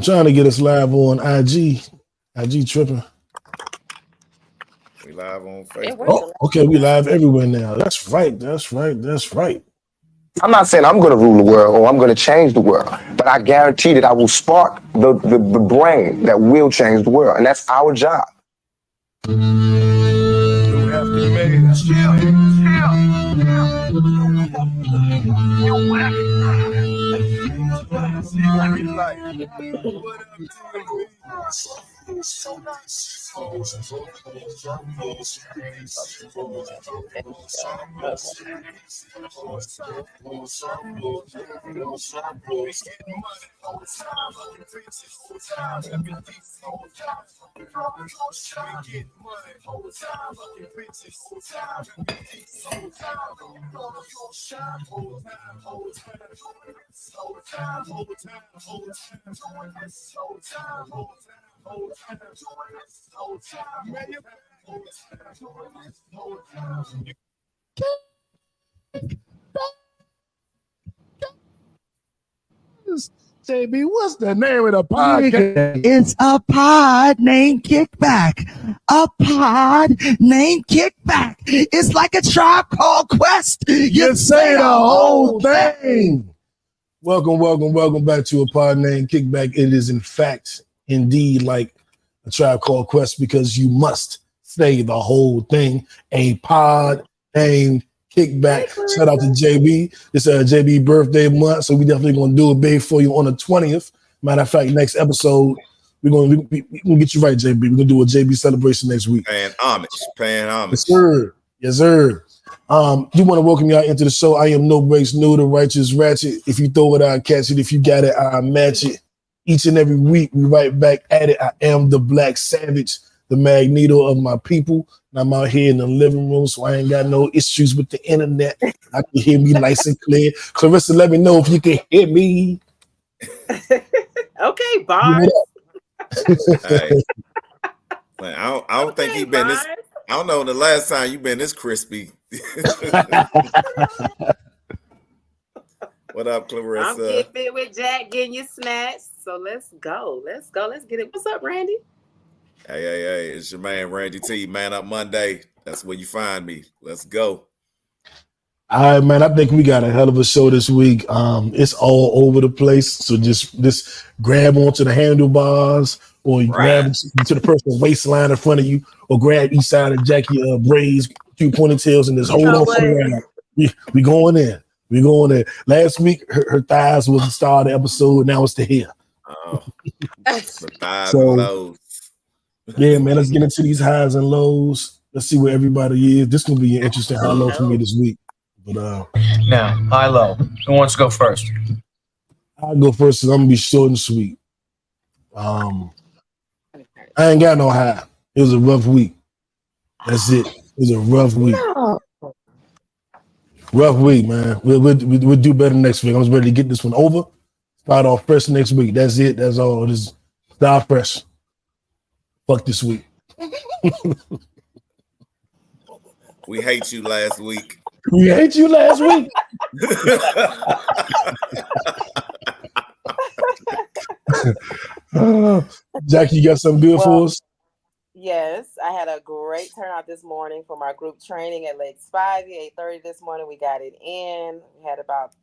I'm trying to get us live on IG. IG tripping. We live on Facebook. Oh, okay, we live everywhere now. That's right. That's right. That's right. I'm not saying I'm going to rule the world or I'm going to change the world, but I guarantee that I will spark the brain that will change the world, and that's our job. JB, what's the name of the podcast? It's a pod named Kickback. A pod named Kickback. It's like a Tribe Called Quest. You say the whole thing. Welcome back to a pod named Kickback. It is in fact, indeed, like a Tribe Called Quest because you must say the whole thing. A pod named Kickback. Shout out to JB. It's a JB birthday month, so we definitely gonna do a big for you on the 20th. Matter of fact, next episode we're gonna get you right, JB. We're gonna do a JB celebration next week. Paying homage. Yes, sir. Yes, sir. Do want to welcome y'all into the show. I am No Breaks New, the Righteous Ratchet. If you throw it, I'll catch it. If you got it, I'll match it. Each and every week, we right back at it. I am the Black Savage, the Magneto of my people. And I'm out here in the living room, so I ain't got no issues with the internet. I can hear me nice and clear. Clarissa, let me know if you can hear me. Okay, bars. Hey. Man, I don't think he been this. I don't know the last time you been this crispy. What up, Clarissa? I'm getting fit with Jack, getting you snacks. So let's go. Let's get it. What's up, Randy? Hey, it's your man Randy T. Man Up Monday. That's where you find me. Let's go. All right, man. I think we got a hell of a show this week. It's all over the place. So just grab onto the handlebars, or you grab into the person's waistline in front of you, or grab each side of Jackie braids, two ponytails, and just hold on for the ride. We going in. We going in. Last week, her thighs was the star of the episode. Now it's the hair. Oh, the thighs and lows. Yeah, man, let's get into these highs and lows. Let's see where everybody is. This will be an interesting high low for me this week. But now, high low. Who wants to go first? I'll go first, and I'm gonna be short and sweet. I ain't got no high. It was a rough week. That's it. It was a rough week. Rough week, man. We'll do better next week. I'm just ready to get this one over. Start off fresh next week. That's it. That's all. Just start fresh. Fuck this week. We hate you last week. We hate you last week. Jackie, you got something good for us? Yes, I had a great turnout this morning for my group training at Lake Spivey, 8:30 this morning. We got it in. We had about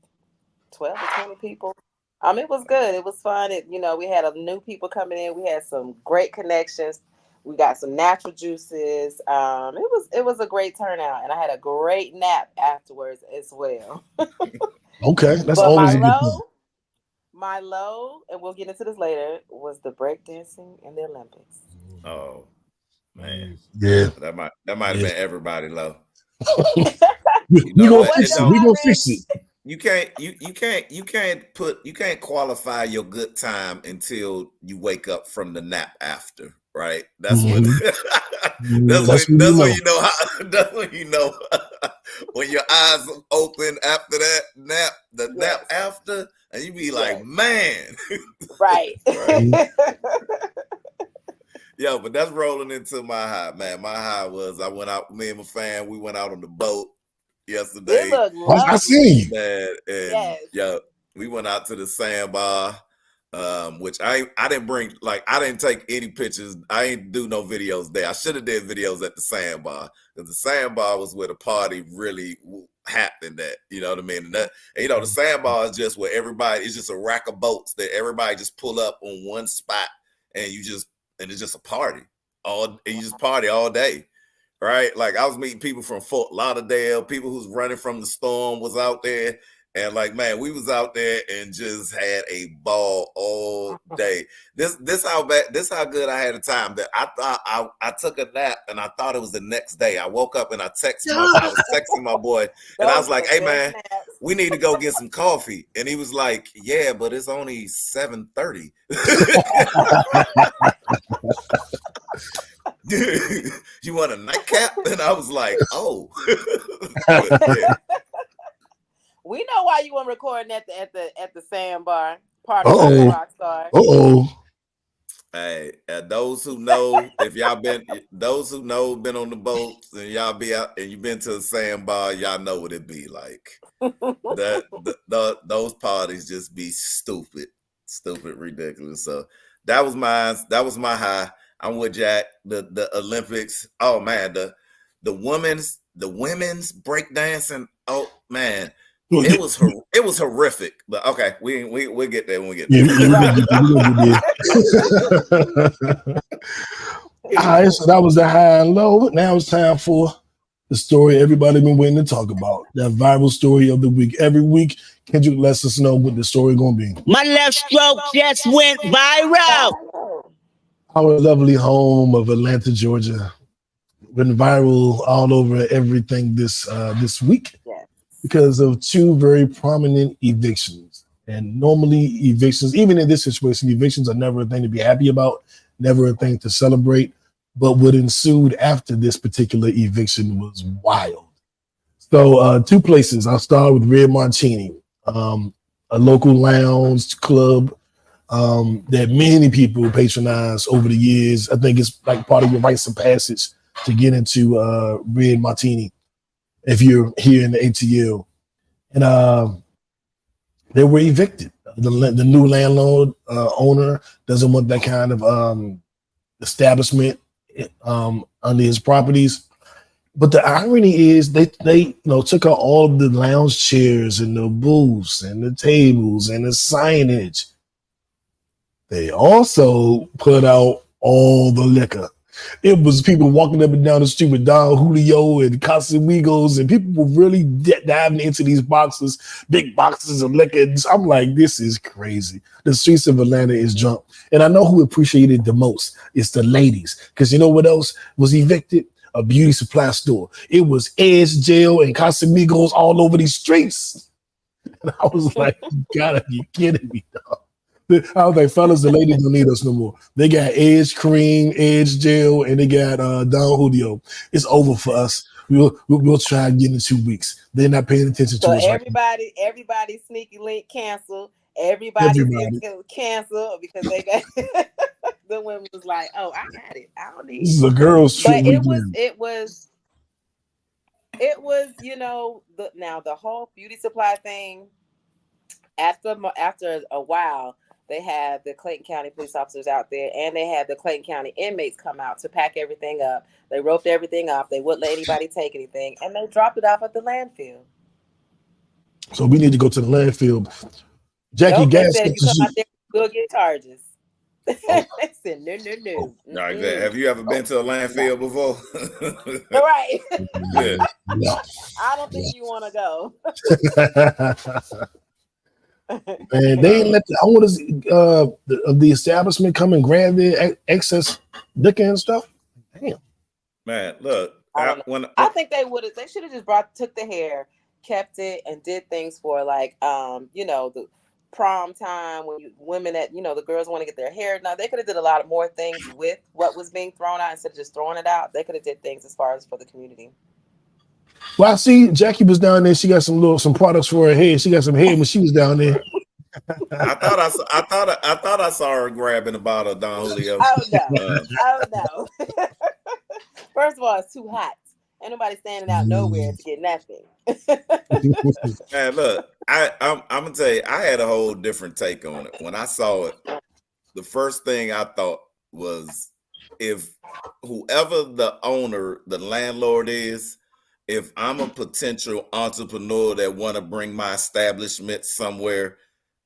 12 to 20 people. It was good. It was fun. We had new people coming in. We had some great connections. We got some natural juices. It was a great turnout, and I had a great nap afterwards as well. Okay, that's always a good thing. My low, and we'll get into this later, was the breakdancing in the Olympics. Oh man, yeah, that might have been everybody low. We gonna fix it. You can't qualify your good time until you wake up from the nap after, right? That's when that's when you know when your eyes open after that nap, nap after, and you be like, man. Right. Yeah, but that's rolling into my high, man. My high was I went out, me and my fam, we went out on the boat yesterday. I see. Man, and we went out to the sandbar. which I didn't bring, like, I didn't take any pictures. I ain't do no videos there. I should have did videos at the Sandbar, because the Sandbar was where the party really happened at, you know what I mean? And the Sandbar is just where everybody, it's just a rack of boats that everybody just pull up on one spot, and it's just a party and you just party all day. Right? Like, I was meeting people from Fort Lauderdale, people who's running from the storm was out there. And like, man, we was out there and just had a ball all day. This how good I had a time that I thought I took a nap and I thought it was the next day. I woke up and I was texting my boy and I was like, hey man, we need to go get some coffee. And he was like, yeah, but it's only 7:30. You want a nightcap? And I was like, oh. Yeah. We know why you weren't recording at the Sandbar party with the Rockstar. Hey, those who know, if y'all been on the boats and y'all be out and you been to the Sandbar, y'all know what it be like. Those parties just be stupid, ridiculous. So that was mine. That was my high. I'm with Jack. The Olympics. Oh man, the women's breakdancing. Oh man. It was horrific, but okay, we'll get there when we get there. All right, so that was the high and low. Now it's time for the story everybody been waiting to talk about. That viral story of the week. Every week, Kendrick lets us know what the story gonna be. My left stroke just went viral. Our lovely home of Atlanta, Georgia, went viral all over everything this week. Because of two very prominent evictions. And normally evictions, even in this situation, evictions are never a thing to be happy about, never a thing to celebrate. But what ensued after this particular eviction was wild. So two places. I'll start with Red Martini, a local lounge club that many people patronize over the years. I think it's like part of your rites of passage to get into Red Martini if you're here in the ATL. And they were evicted. The new landlord owner doesn't want that kind of establishment under his properties. But the irony is they took out all the lounge chairs and the booths and the tables and the signage. They also put out all the liquor. It was people walking up and down the street with Don Julio and Casamigos, and people were really diving into these boxes, big boxes of liquor. I'm like, this is crazy. The streets of Atlanta is drunk. And I know who appreciated the most. It's the ladies. Because you know what else was evicted? A beauty supply store. It was Edge Gel and Casamigos all over these streets. And I was like, you gotta be kidding me, dog. I was like, fellas, the ladies don't need us no more. They got Edge Cream, Edge Gel, and they got Don Julio. It's over for us. We'll try again in 2 weeks. They're not paying attention to us. So everybody sneaky link canceled. Everybody canceled because they got the women was like, oh, I got it. I don't need it. This is a girl's trip. But it was the whole beauty supply thing. After a while, they had the Clayton County police officers out there, and they had the Clayton County inmates come out to pack everything up. They roped everything up. They wouldn't let anybody take anything, and they dropped it off at the landfill. So we need to go to the landfill. Jackie Gas. Said if you come out there, we'll get charges. They said no. Have you ever been to a landfill before? Right. Yeah. I don't think you want to go. Man, they didn't let the owners of the establishment come and grab their excess liquor and stuff. Damn. Man, look. I think they would have. They should have just took the hair, kept it, and did things for like the prom time when women the girls want to get their hair done. They could have did a lot of more things with what was being thrown out instead of just throwing it out. They could have did things as far as for the community. Well, I see Jackie was down there. She got some products for her hair. She got some hair when she was down there. I thought I saw her grabbing a bottle of Don Julio. Oh no. First of all, it's too hot. Ain't nobody standing out nowhere to get nothing. Man, look, I'm gonna tell you, I had a whole different take on it. When I saw it, the first thing I thought was, if whoever the owner, the landlord is, if I'm a potential entrepreneur that want to bring my establishment somewhere,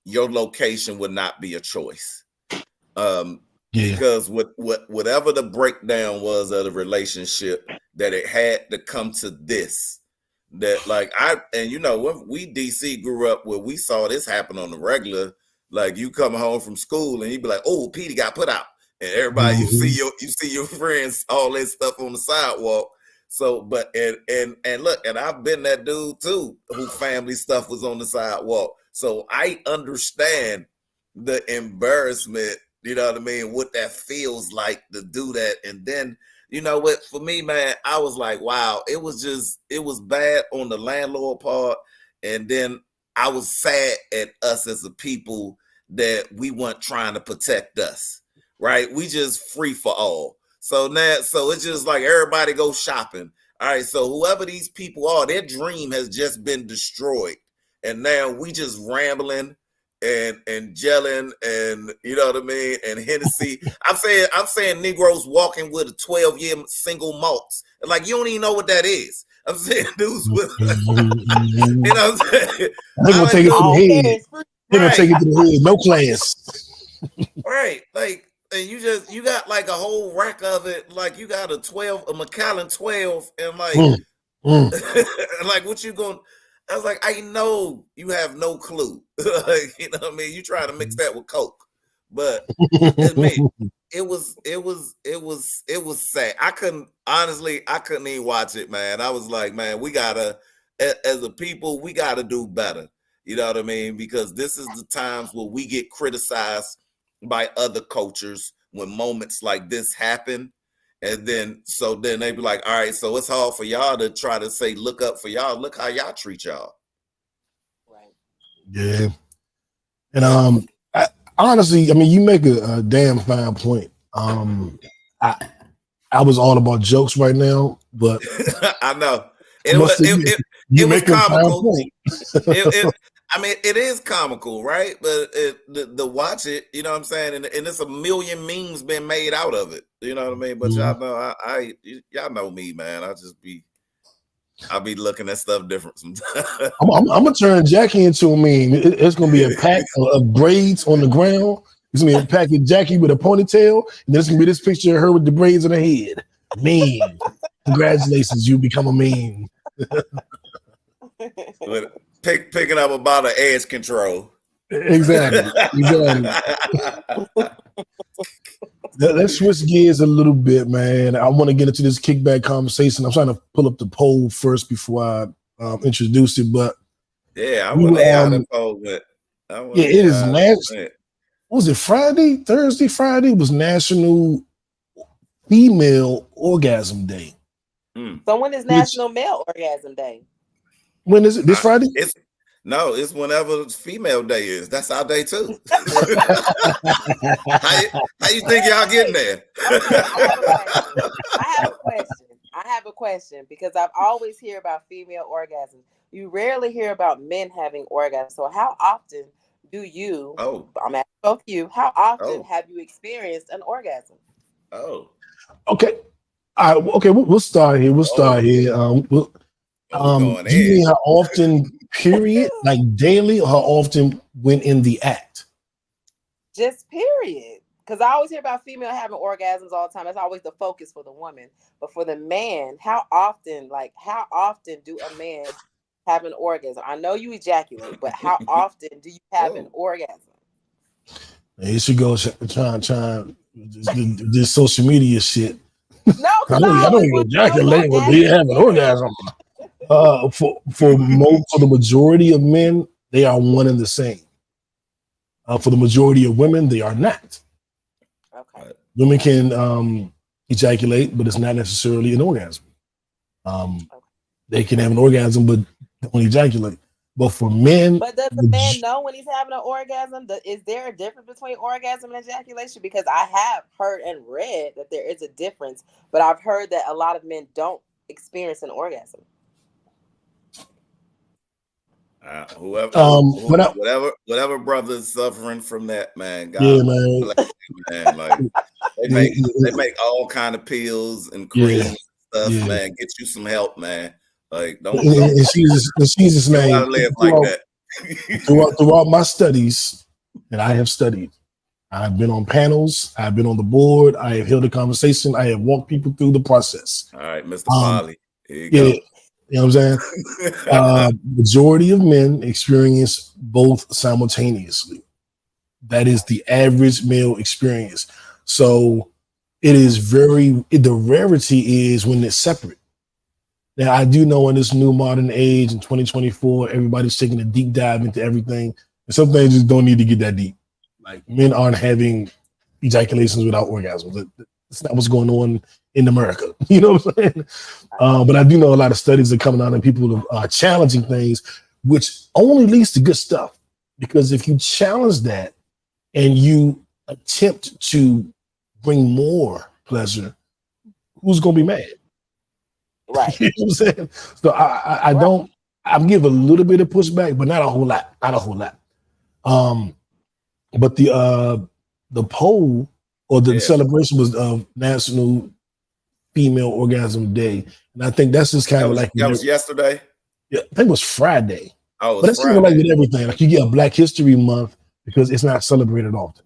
your location would not be a choice. Because whatever the breakdown was of the relationship, that it had to come to this. That like when we DC grew up where we saw this happen on the regular, like you come home from school and you be like, oh, Petey got put out. And everybody you see your friends, all that stuff on the sidewalk. So, but and look, and I've been that dude too, who family stuff was on the sidewalk. So I understand the embarrassment, you know what I mean, what that feels like to do that. And then, you know what, for me, man, I was like, wow, it was bad on the landlord part. And then I was sad at us as a people that we weren't trying to protect us, right? We just free for all. So it's just like everybody go shopping. All right, so whoever these people are, their dream has just been destroyed. And now we just rambling and gelling, and you know what I mean, and Hennessy. I'm saying Negroes walking with a 12-year single malts. Like, you don't even know what that is. I'm saying dudes with you know what I'm saying? They're gonna take it to the head. They're gonna take it to the head. No class. Right. Like, and you got like a whole rack of it. Like, you got a Macallan 12, and like like, what you going? I was like, I know you have no clue. Like, you know what I mean? You try to mix that with Coke. But it was sad. I couldn't even watch it, man. I was like, man, we gotta, as a people, we gotta do better. You know what I mean? Because this is the times where we get criticized by other cultures when moments like this happen. And then they be like, all right, so it's hard for y'all to try to say, look up for y'all. Look how y'all treat y'all. Right. Yeah. And honestly, I mean, you make a damn fine point. I was all about jokes right now, but I know it was comical. I mean, it is comical, right? But the watch it, you know what I'm saying, and it's a million memes been made out of it. You know what I mean? But y'all know, y'all know me, man. I'll be looking at stuff different sometimes. I'm gonna turn Jackie into a meme. It's gonna be a pack of braids on the ground. It's gonna be a pack of Jackie with a ponytail, and there's gonna be this picture of her with the braids on her head. Meme. Congratulations, you become a meme. But picking up about an edge control. Exactly. Let's switch gears a little bit, man. I want to get into this kickback conversation. I'm trying to pull up the poll first before I introduce it, but yeah, I want to hear how the poll went. Yeah, it is national. Was it Friday? Thursday, Friday was National Female Orgasm Day. So when is National Male Orgasm Day? When is it? This Friday? It's whenever Female Day is. That's our day too. How you think y'all getting there? I have a question because I've always hear about female orgasms. You rarely hear about men having orgasms. So how often do you? Oh, I'm asking both you. How often have you experienced an orgasm? Oh, okay. All right. Okay, we'll start here. Do you mean how often, period, like daily, or how often when in the act? Just period. Because I always hear about female having orgasms all the time. That's always the focus for the woman. But for the man, how often do a man have an orgasm? I know you ejaculate, but how often do you have an orgasm? You should go try this social media shit. No, I don't even ejaculate when they have an orgasm. For the majority of men, they are one and the same. For the majority of women, they are not. Okay. Women can ejaculate, but it's not necessarily an orgasm. They can have an orgasm, but don't ejaculate. But for men, but does the man know when he's having an orgasm? Is there a difference between orgasm and ejaculation? Because I have heard and read that there is a difference, but I've heard that a lot of men don't experience an orgasm. Whatever brother's suffering from that, man, yeah, God man, bless you, man. Like they make all kind of pills and creams and stuff, yeah. man. Get you some help, man. Like don't In Jesus' you don't name, gotta live like that. throughout my studies, and I have studied. I've been on panels. I've been on the board. I have held a conversation. I have walked people through the process. All right, Mr. Polly. Here you Yeah, go. you know what I'm saying? Majority of men experience both simultaneously. That is the average male experience. So it is the rarity is when it's separate. Now, I do know in this new modern age in 2024, everybody's taking a deep dive into everything. And some things just don't need to get that deep. Like men aren't having ejaculations without orgasms. That's not what's going on in America. You know what I'm saying? But I do know a lot of studies are coming out and people are challenging things, which only leads to good stuff. Because if you challenge that and you attempt to bring more pleasure, who's going to be mad? Right. You know what I'm saying? So I don't, I'm give a little bit of pushback, but not a whole lot. Not a whole lot. But the poll or the celebration was of National Female Orgasm Day. And I think that's just kind of like that was yesterday. Yeah, I think it was Friday. Oh, but that's kind of like with everything. Like you get a Black History Month because it's not celebrated often.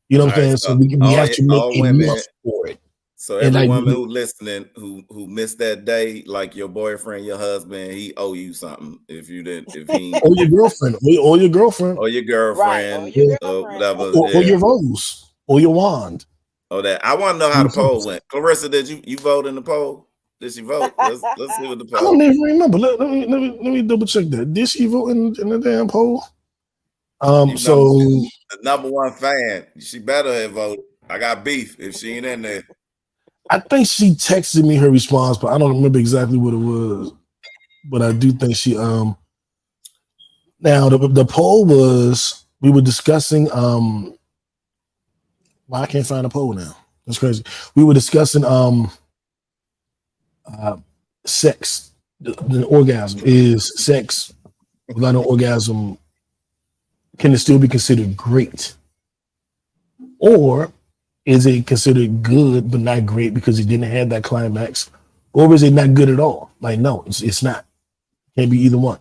You know what I'm saying? So we have to make a month for it. So every woman who listening who missed that day, like your boyfriend, your husband, he owe you something if you didn't, if he or your girlfriend, or your girlfriend, or your girlfriend, right, or your whatever, or your rose, or your wand. Oh, that I want to know how the poll went. Clarissa, did you vote in the poll? Did she vote? Let's see what the poll. I don't even remember. Let me double check that. Did she vote in the damn poll? So the number one fan, she better have voted. I got beef if she ain't in there. I think she texted me her response, but I don't remember exactly what it was. But I do think she now the poll was we were discussing well, I can't find a poll now. That's crazy. We were discussing sex. The orgasm is sex without an orgasm. Can it still be considered great? Or is it considered good but not great because it didn't have that climax? Or is it not good at all? Like, no, it's not. Can't be either one.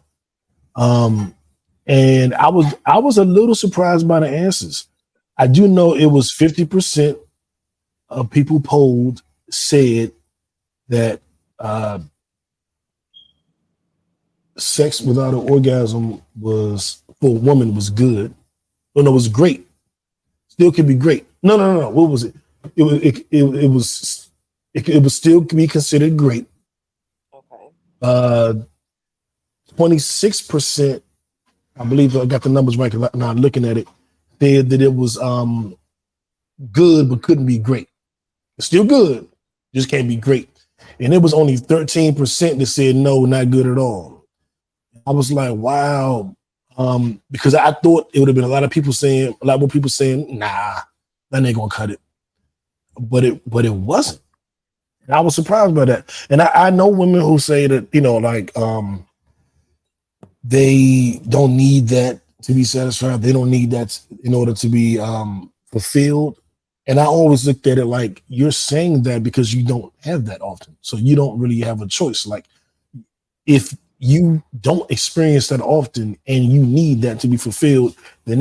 And I was a little surprised by the answers. I do know it was 50% of people polled said that sex without an orgasm was for a woman was good. No, it was great. Still could be great. No. What was it? It was still be considered great. Okay. 26%, I believe I got the numbers right because now looking at it, said that it was good but couldn't be great. It's still good, just can't be great. And it was only 13% that said no, not good at all. I was like, wow. Because I thought it would have been a lot more people saying, nah, that ain't gonna cut it. But it wasn't. And I was surprised by that. And I know women who say that, like they don't need that to be satisfied. They don't need that in order to be fulfilled. And I always looked at it like you're saying that because you don't have that often. So you don't really have a choice. Like if you don't experience that often and you need that to be fulfilled, then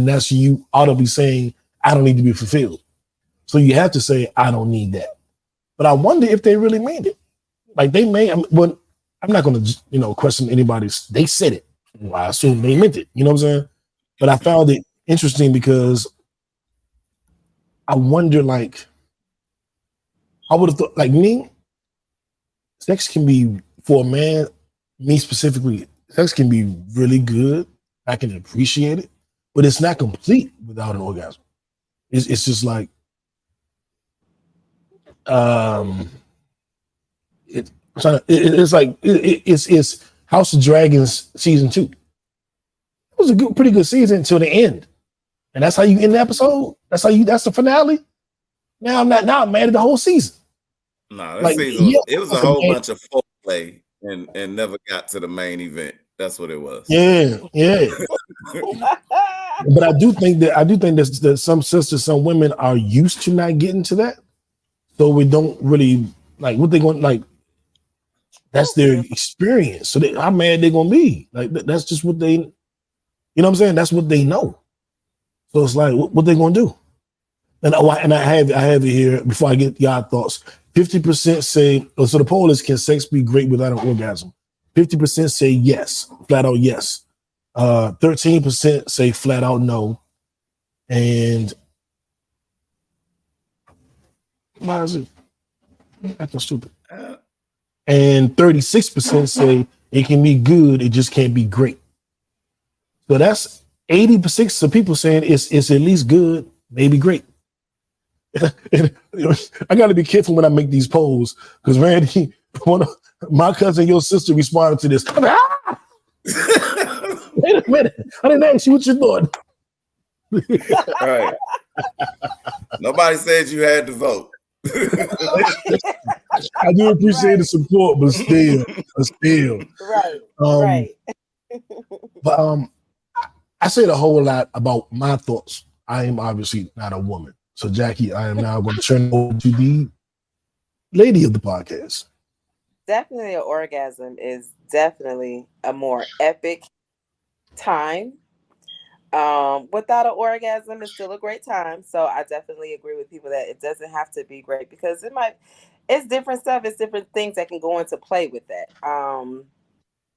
that's you audibly saying, I don't need to be fulfilled. So you have to say, I don't need that. But I wonder if they really mean it. Like they may, but I'm not going to, question anybody's, they said it. Well, I assume they meant it. You know what I'm saying? But I found it interesting because I wonder, like, I would have thought, like me, sex can be, for a man, me specifically, sex can be really good. I can appreciate it, but it's not complete without an orgasm. It's just like, it's House of Dragons season 2. It was a pretty good season until the end, and that's how you end the episode. That's the finale. Now I'm mad at the whole season. No, that season it was a whole bunch of foreplay and never got to the main event. That's what it was. Yeah. But I do think that some sisters, some women are used to not getting to that, so we don't really like what they going like. That's their experience. So how mad they're gonna be? Like that's just what they, you know what I'm saying? That's what they know. So it's like what they gonna do? And I have it here before I get y'all thoughts. 50% say so. The poll is, can sex be great without an orgasm? 50% say yes, flat out yes. 13% say flat out no. And why is it acting stupid? And 36% say it can be good, it just can't be great. So that's 80% of people saying it's at least good, maybe great. I got to be careful when I make these polls because Randy, my cousin, your sister responded to this. Wait a minute, I didn't ask you what you thought. Right. Nobody said you had to vote. I do appreciate the support, but still. Right. But I said a whole lot about my thoughts. I am obviously not a woman. So Jackie, I am now going to turn over to the lady of the podcast. Definitely an orgasm is definitely a more epic time. Without an orgasm, it's still a great time. So I definitely agree with people that it doesn't have to be great because it's different stuff. It's different things that can go into play with that.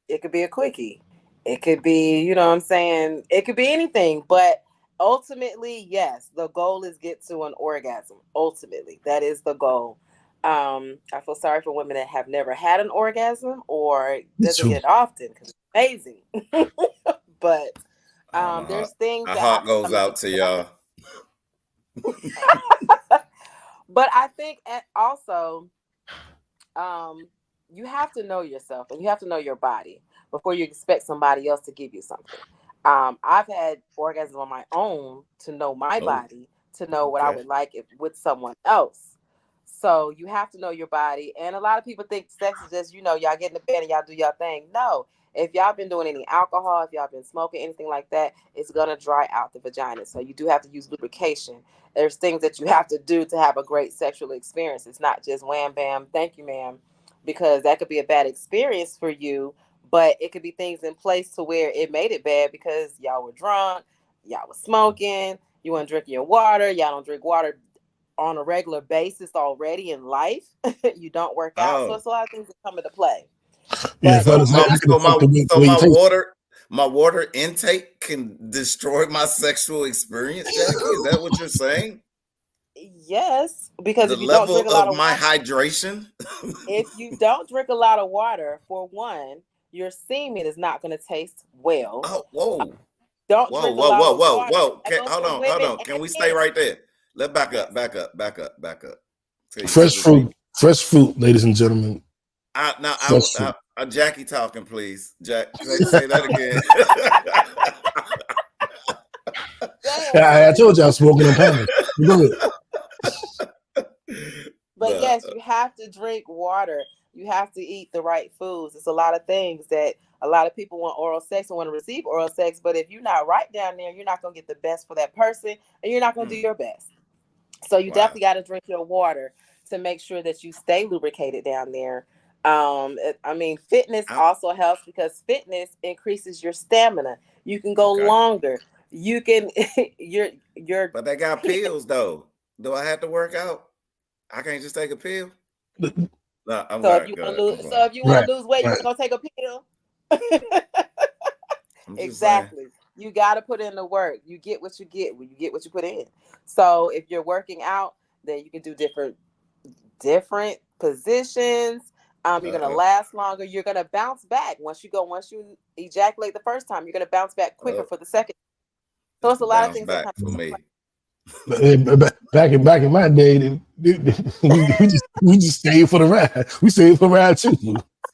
It could be a quickie. It could be, you know what I'm saying? It could be anything, but ultimately, yes, the goal is get to an orgasm. Ultimately, that is the goal. I feel sorry for women that have never had an orgasm or doesn't get it often because it's amazing. But there's things my heart goes out to y'all. But I think also you have to know yourself and you have to know your body before you expect somebody else to give you something. I've had orgasms on my own to know my body, to know what I would like with someone else. So you have to know your body. And a lot of people think sex is just, y'all get in the bed and y'all do your thing. No. If y'all been doing any alcohol, if y'all been smoking, anything like that, it's going to dry out the vagina. So you do have to use lubrication. There's things that you have to do to have a great sexual experience. It's not just wham, bam, thank you, ma'am, because that could be a bad experience for you. But it could be things in place to where it made it bad because y'all were drunk, y'all was smoking, you weren't drinking your water, y'all don't drink water on a regular basis already in life. You don't work out. So it's a lot of things that come into play. Yeah, my water intake can destroy my sexual experience, Jackie. Is that what you're saying? Yes, because if you don't drink a lot of my hydration. If you don't drink a lot of water, for one, your semen is not going to taste well. Oh, whoa! Don't drink a lot of water. Hold on. Can we stay right there? Let's back up. Fresh fruit, ladies and gentlemen. Jackie talking, please. Jack, say that again. I told you I was smoking on panic. But yes, you have to drink water. You have to eat the right foods. It's a lot of things that a lot of people want oral sex and want to receive oral sex. But if you're not right down there, you're not going to get the best for that person and you're not going to do your best. So you definitely got to drink your water to make sure that you stay lubricated down there. Fitness also helps because fitness increases your stamina. You can go longer. You can, But they got pills though. Do I have to work out? I can't just take a pill. No, if you want to lose weight, you're gonna take a pill. Exactly. You got to put in the work. You get what you get when you get what you put in. So if you're working out, then you can do different positions. You're gonna last longer. You're gonna bounce back once you ejaculate the first time. You're gonna bounce back quicker for the second. So it's a lot of things that come for me. Back in my day, we just stayed for the ride. We stayed for the ride too.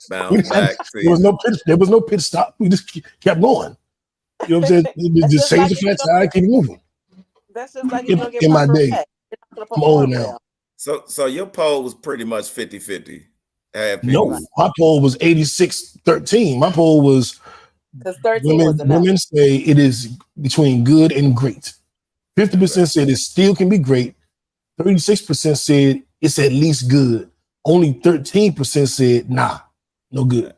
There was no pit stop. We just kept going. You know what I'm saying? Just change the flat tire, keep moving. That's just like you're in my day. I'm old now. So your poll was pretty much 50-50. No, my poll was 86-13. My poll was Because 13 was enough. Women say it is between good and great. 50% said it still can be great. 36% said it's at least good. Only 13% said nah, no good.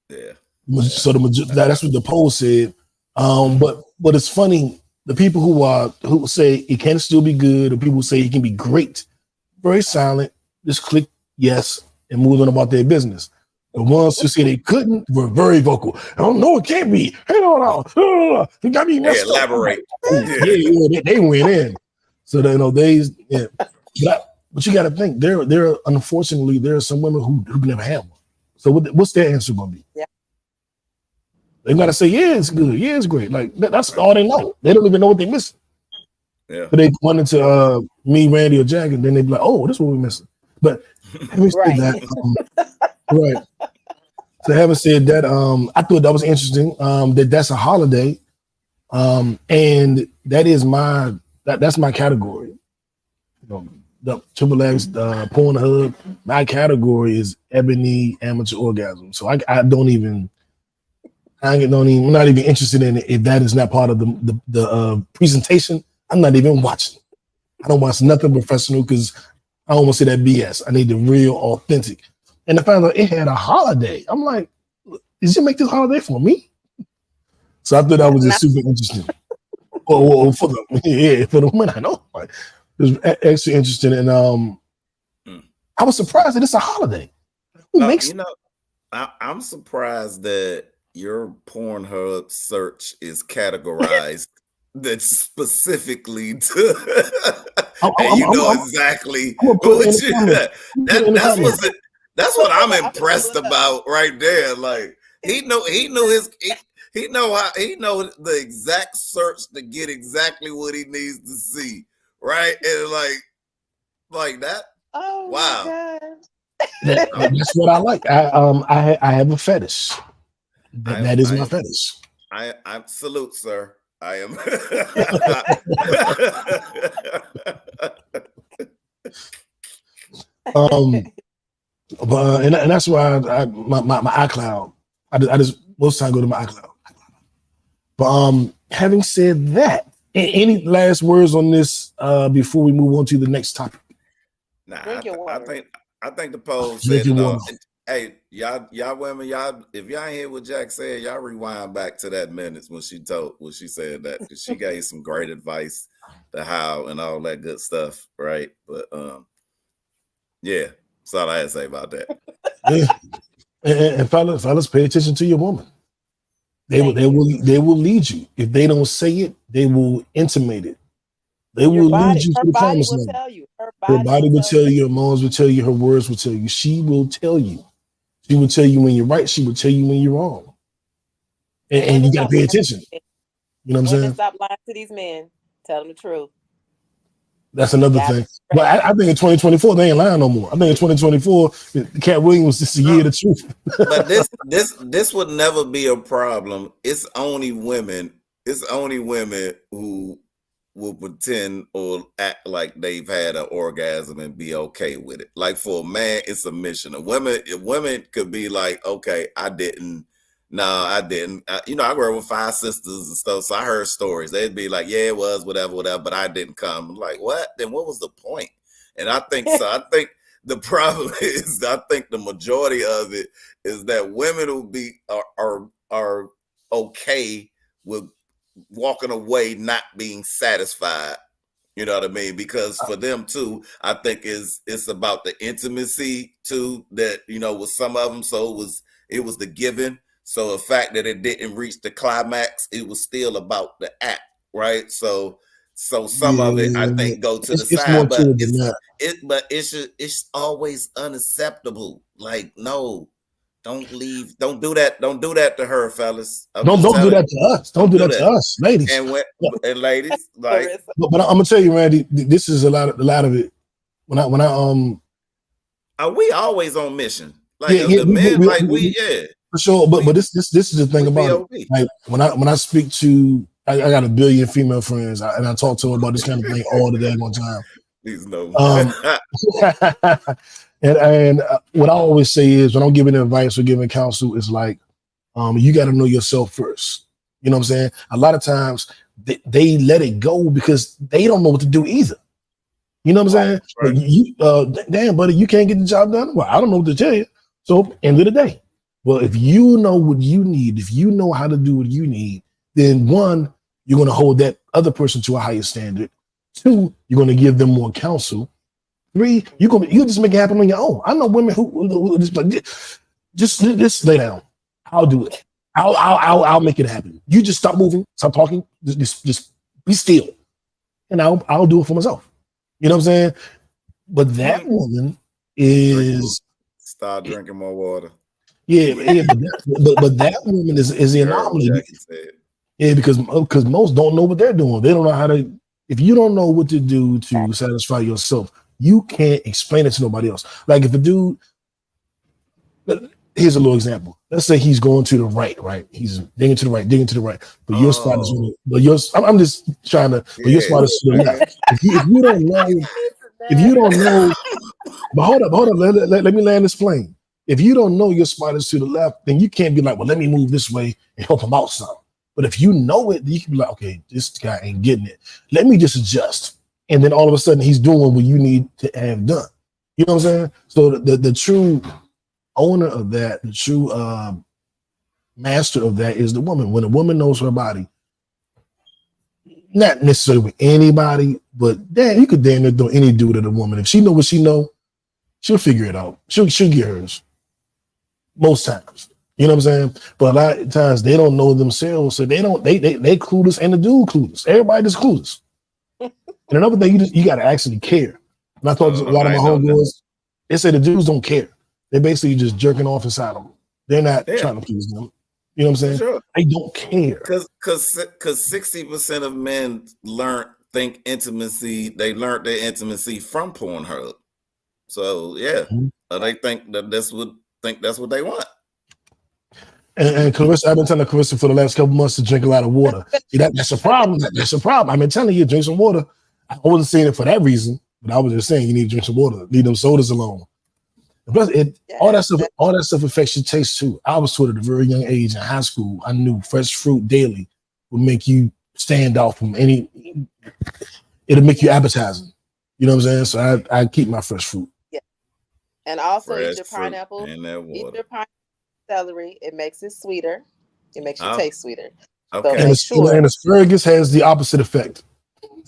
Yeah. So that's what the poll said. But it's funny. The people who say it can still be good, or people who say it can be great, very silent. Just click yes and move on about their business. The ones who say they couldn't were very vocal. I don't know, it can't be. No. It got me messed up. Elaborate. They went in. So but you got to think there. Unfortunately, there are some women who never have one. So what's their answer going to be? Yeah. They got to say, yeah, it's good. Yeah, it's great. Like that's all they know. They don't even know what they're missing. Yeah. But they went into me, Randy, or Jack, and then they'd be like, oh, this is what we're missing. But having said that, right. So having said that, I thought that was interesting. That's a holiday. And that is that's my category. You know, the Triple X, Pornhub, my category is ebony amateur orgasm. So I'm not even interested in it if that is not part of the presentation. I'm not even watching. I don't watch nothing professional because I don't want to see that BS. I need the real, authentic. And I found out it had a holiday. I'm like, did you make this holiday for me? So I thought that was just super interesting. for the women I know, like, it was extra interesting. And I was surprised that it's a holiday. I'm surprised that your Pornhub search is categorized that specifically to exactly that's what I'm impressed about right there. Like he know the exact search to get exactly what he needs to see, right? And like that. Oh wow. My God. That's what I like. I have a fetish. That is my fetish. I salute, sir. I am. But and that's why my iCloud. I just most time go to my iCloud. But having said that, any last words on this before we move on to the next topic? Nah, I think the poll said hey, y'all women, if y'all ain't hear what Jack said, y'all rewind back to that minutes when she said that, because she gave some great advice to how and all that good stuff, right? But yeah, that's all I had to say about that. Yeah. And fellas, pay attention to your woman. They will lead you. If they don't say it, they will intimate it. They will lead you to the promised land. Her body will tell you. Her moms will tell you. Her words will tell you. She will tell you. She will tell you when you're right. She will tell you when you're wrong. And you got to pay attention. You know what I'm saying? Stop lying to these men. Tell them the truth. That's another thing. But I think in 2024 they ain't lying no more. I think in 2024, Cat Williams, this is the year of the truth. But this would never be a problem. It's only women who will pretend or act like they've had an orgasm and be okay with it. Like for a man, it's a mission. Women could be like, okay, I didn't. No, I didn't. I grew up with 5 sisters and stuff, so I heard stories. They'd be like, yeah, it was, whatever, but I didn't come. I'm like, what? Then what was the point? And I think so. I think the problem is, I think the majority of it is that women are okay with walking away not being satisfied. You know what I mean? Because for them too, I think it's about the intimacy too, that with some of them. So it was the giving. So the fact that it didn't reach the climax, it was still about the act, right? So some of it, I think, go to the side, but it's always unacceptable. Like, no, don't leave, don't do that to her, fellas. Don't do that to us. Don't do that to us, ladies. And ladies, like, but I'm gonna tell you, Randy, this is a lot of it. When I are we always on mission? Like the men, we for sure, but this is the thing about it. Like when I speak to, I got a billion female friends, and I talk to them about this kind of thing all the daggone time. Please no. And what I always say is, when I'm giving advice or giving counsel, is like, You got to know yourself first. You know what I'm saying? A lot of times they let it go because they don't know what to do either. You know what I'm saying? Right. Like damn, buddy, you can't get the job done. Well, I don't know what to tell you. So, end of the day, well, if you know what you need, if you know how to do what you need, then one, you're going to hold that other person to a higher standard. Two, you're going to give them more counsel. Three, you just make it happen on your own. I know women who just lay down. I'll do it. I'll make it happen. You just stop moving, stop talking, just be still, and I'll do it for myself. You know what I'm saying? But that woman is start drinking more water. Yeah, but that woman is the anomaly. Yeah, because most don't know what they're doing. They don't know how to. If you don't know what to do to satisfy yourself, you can't explain it to nobody else. Like if a dude, here's a little example. Let's say he's going to the right. He's digging to the right. But your spot is on the, but yours. I'm just trying to. But your spot is to the left. If you don't know, but hold up. Let me land this plane. If you don't know your spot is to the left, then you can't be like, well, let me move this way and help him out some. But if you know it, you can be like, okay, this guy ain't getting it. Let me just adjust. And then all of a sudden he's doing what you need to have done. You know what I'm saying? So the true owner of that, the true master of that is the woman. When a woman knows her body, not necessarily with anybody, but damn, you could damn near do any dude at a woman. If she know what she know, she'll figure it out. She'll get hers. Most times. You know what I'm saying? But a lot of times they don't know themselves, so they clueless and the dude clueless. Everybody just clueless. And another thing, you got to actually care. And I thought a lot of my homegirls, they say the dudes don't care. They're basically just jerking off inside them. They're not trying to please them. You know what I'm saying? Sure. They don't care. Because 60% of men learned their intimacy from Pornhub. So yeah, they think that's what they want. And Clarissa, I've been telling Clarissa for the last couple months to drink a lot of water. See, that's a problem. That's a problem. I've been telling you, drink some water. I wasn't saying it for that reason, but I was just saying you need to drink some water. Leave them sodas alone. Plus, all that stuff affects your taste too. I was taught at a very young age in high school. I knew fresh fruit daily would make you stand out from any. It'll make you appetizing. You know what I'm saying? So I keep my fresh fruit. Yeah, and also fresh eat your pineapple. And that water. Eat your pineapple. Celery, it makes it sweeter. It makes you taste sweeter. Okay. So and asparagus has the opposite effect.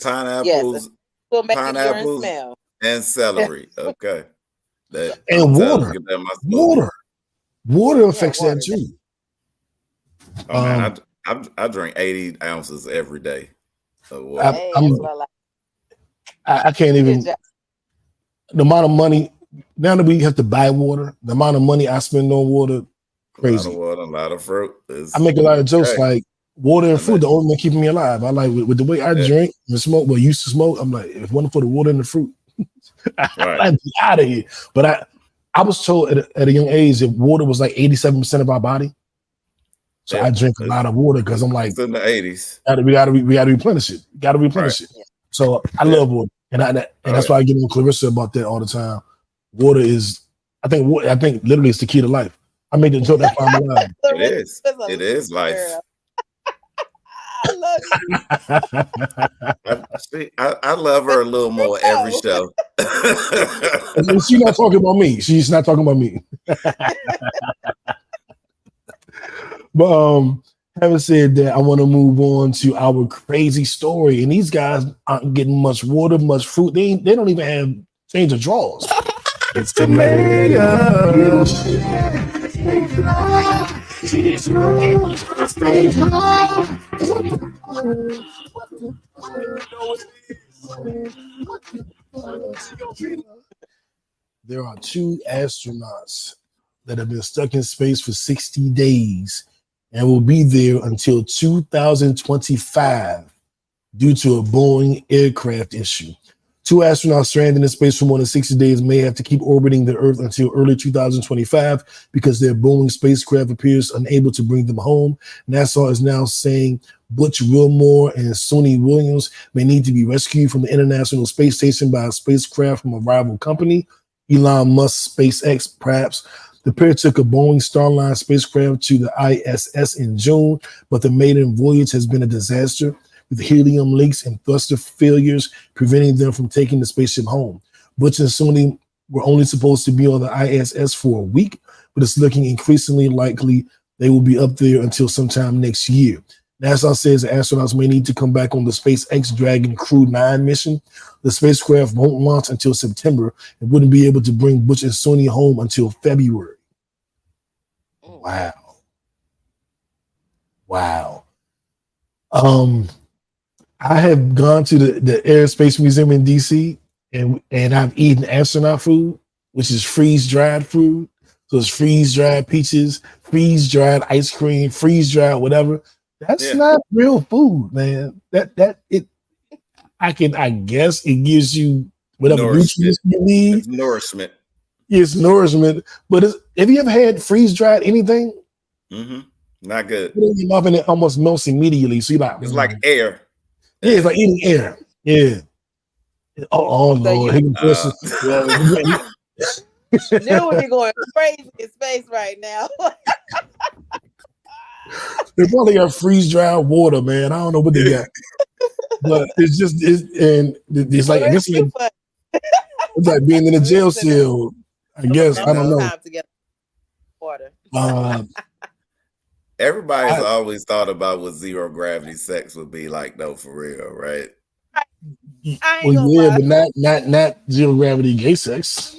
Pineapples, will make pineapples smell. And celery. Okay. And water affects that too. Oh, man, I drink 80 ounces every day. So I can't even. The amount of money now that we have to buy water, the amount of money I spend on water. Crazy. A lot of water, a lot of fruit. I make a lot of jokes like water and food, the only thing keeping me alive. I like with the way I drink and smoke, used to smoke, I'm like, if it wasn't for the water and the fruit, I'd be out of here. But I was told at a young age that water was like 87% of our body. So I drink a lot of water because I'm like, it's in the 80s. We gotta replenish it. Gotta replenish it. So I love water. And that's why I get on Clarissa about that all the time. Water is, I think literally it's the key to life. I made the joke that I'm alive. It is life. I love her a little more every show. She's not talking about me. She's not talking about me. But having said that, I want to move on to our crazy story. And these guys aren't getting much water, much fruit. They don't even have change of drawers. It's the mayor. There are 2 astronauts that have been stuck in space for 60 days and will be there until 2025 due to a Boeing aircraft issue. 2 astronauts stranded in space for more than 60 days may have to keep orbiting the Earth until early 2025 because their Boeing spacecraft appears unable to bring them home. NASA is now saying Butch Wilmore and Suni Williams may need to be rescued from the International Space Station by a spacecraft from a rival company, Elon Musk SpaceX, perhaps. The pair took a Boeing Starline spacecraft to the ISS in June, but the maiden voyage has been a disaster, with helium leaks and thruster failures preventing them from taking the spaceship home. Butch and Suni were only supposed to be on the ISS for a week, but it's looking increasingly likely they will be up there until sometime next year. NASA says the astronauts may need to come back on the SpaceX Dragon Crew 9 mission. The spacecraft won't launch until September and wouldn't be able to bring Butch and Suni home until February. Wow. Wow. I have gone to the Aerospace Museum in DC and I've eaten astronaut food, which is freeze-dried food. So it's freeze-dried peaches, freeze-dried ice cream, freeze-dried whatever. That's not real food, man. I guess it gives you whatever nutrients you need. It's nourishment. It's nourishment. But have you ever had freeze-dried anything? Mm-hmm. Not good. Put it in your mouth and it almost melts immediately. So you're like, it's like air. Yeah, it's like eating air. Yeah. Oh Lord. Knew you're going crazy in space right now. They probably got freeze-dried water, man. I don't know what they got. But it's like it's like being in a jail cell. I guess. I don't know. Water. Everybody's always thought about what zero gravity sex would be like, though, for real, right? Well, yeah, but not zero gravity gay sex.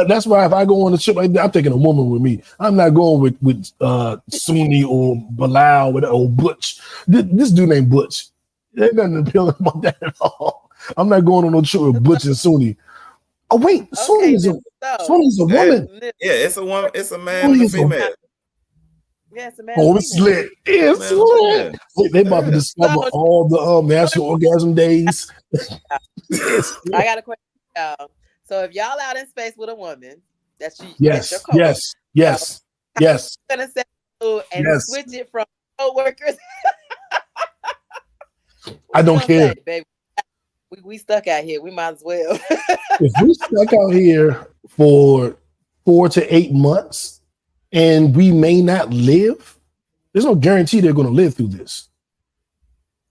That's why if I go on a trip like that, I'm taking a woman with me. I'm not going with Suni or Bilal or Butch. This dude named Butch. There's nothing appealing about that at all. I'm not going on no trip with Butch and Suni. Oh wait, Suni's a woman. Yeah, it's a woman. It's a man and a female. Yeah, it's a man. Oh, it's lit. It's lit. They about to discover all the national orgasm days. I got a question, y'all. So if y'all out in space with a woman, that's you. Yes. Gonna say and switch it from co-workers. I don't care, say, baby. We stuck out here. We might as well. If we stuck out here for 4 to 8 months and we may not live, there's no guarantee they're going to live through this.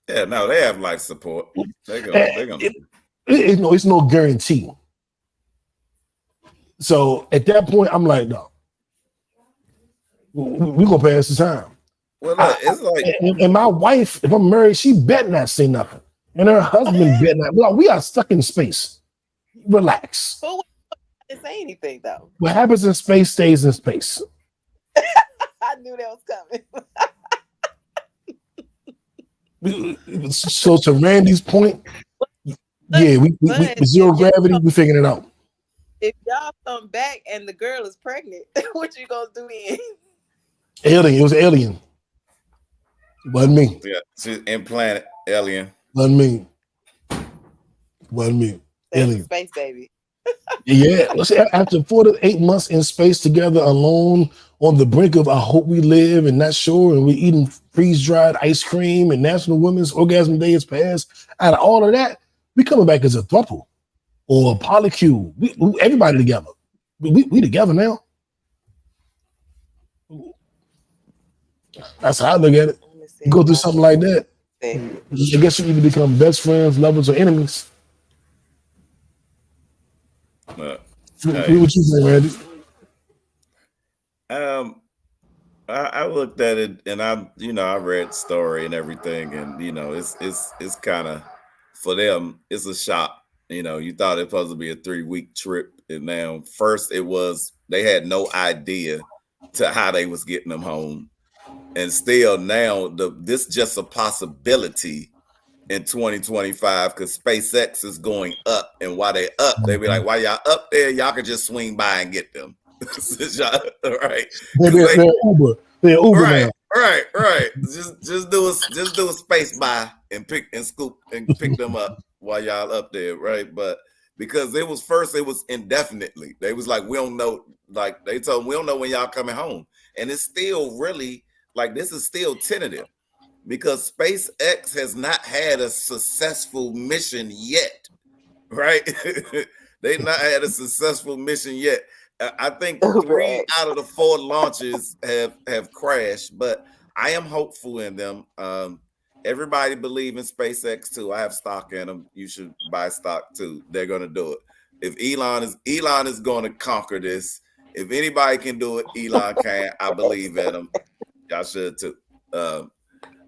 Yeah, no, they have life support. It's no guarantee. So at that point, I'm like, no, we're going to pass the time. Well, look, it's like, and my wife, if I'm married, she better not say nothing. And her husband better not. Well, we are stuck in space. Relax. Who didn't say anything, though? What happens in space stays in space. I knew that was coming. So to Randy's point, yeah, we zero gravity, we figuring it out. If y'all come back and the girl is pregnant, what you gonna do then? Alien. It was alien. It wasn't me. Yeah, she's implanted alien. Wasn't me. Alien. Space baby. Yeah. Let's say after 4 to 8 months in space together, alone on the brink of I hope we live and not sure, and we're eating freeze-dried ice cream and National Women's Orgasm Day is passed. Out of all of that, we coming back as a throuple or a polycule. We everybody together. We together now. That's how I look at it. You go through something like that. I guess you either become best friends, lovers, or enemies. What you say, Randy? I looked at it and I read the story and everything, and it's kind of, for them, it's a shock. You thought it was supposed to be a 3-week trip, and now first they had no idea to how they was getting them home. And still now, this just a possibility in 2025 because SpaceX is going up. And while they up, they be like, while y'all up there, y'all can just swing by and get them. Right? They're Uber. They're Uber now. Right. Just do a space by and scoop and pick them up while y'all up there, right? But because it was indefinitely. They was like, we don't know. Like they told them, we don't know when y'all coming home, and it's still really. Like, this is still tentative because SpaceX has not had a successful mission yet, right? They've not had a successful mission yet. I think 3 out of the 4 launches have crashed, but I am hopeful in them. Everybody believe in SpaceX too. I have stock in them. You should buy stock too. They're gonna do it. If Elon is going to conquer this. If anybody can do it, Elon can. I believe in him. Y'all should too.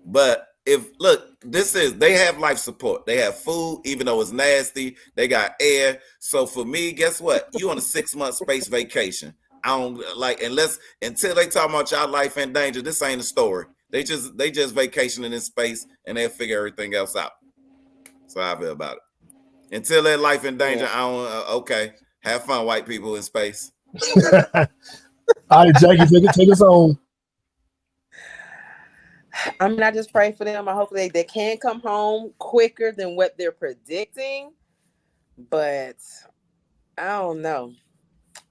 But they have life support. They have food, even though it's nasty. They got air. So for me, guess what? You on a 6-month space vacation. I don't like until they talk about y'all life in danger. This ain't a story. They just vacationing in space and they'll figure everything else out. So I feel about it. Until their life in danger, I don't. Okay, have fun, white people in space. All right, Jackie, take us home. I mean, I just pray for them. I hope they can come home quicker than what they're predicting. But I don't know.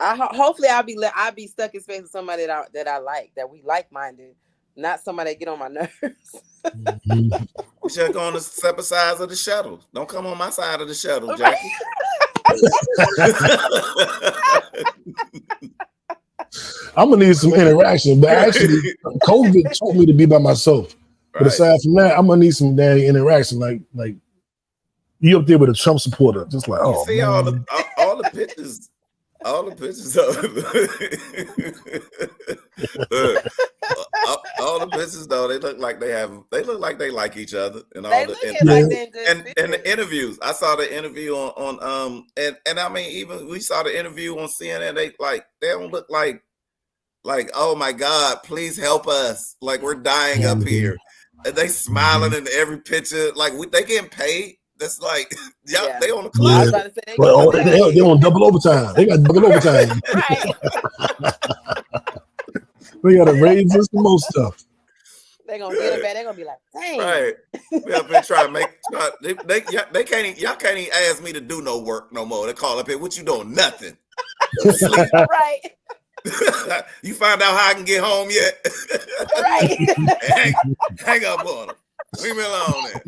Hopefully I'll be stuck in space with somebody that I like, that we like-minded, not somebody that get on my nerves. We should go on the separate sides of the shuttle. Don't come on my side of the shuttle, Jackie. I'm gonna need some interaction, but actually, COVID taught me to be by myself. But aside from that, I'm gonna need some damn interaction. Like you up there with a Trump supporter, just like you see all the pictures. All the pictures of all the pictures though, they look like they like each other and all and the interviews. I saw the interview on and I mean even we saw the interview on CNN. They don't look like oh my God, please help us. Like we're dying up here. And they smiling in every picture. Like they getting paid. That's like, they on the clock. Yeah. Well, they on double overtime. They got double overtime. Right. We got to raise this and most stuff. They're gonna get it back. They're gonna be like, dang. Right. We have been trying to make. They can't. Y'all can't even ask me to do no work no more. They call up here. What you doing? Nothing. Right. You find out how I can get home yet? Right. hang up on them. Leave me alone then.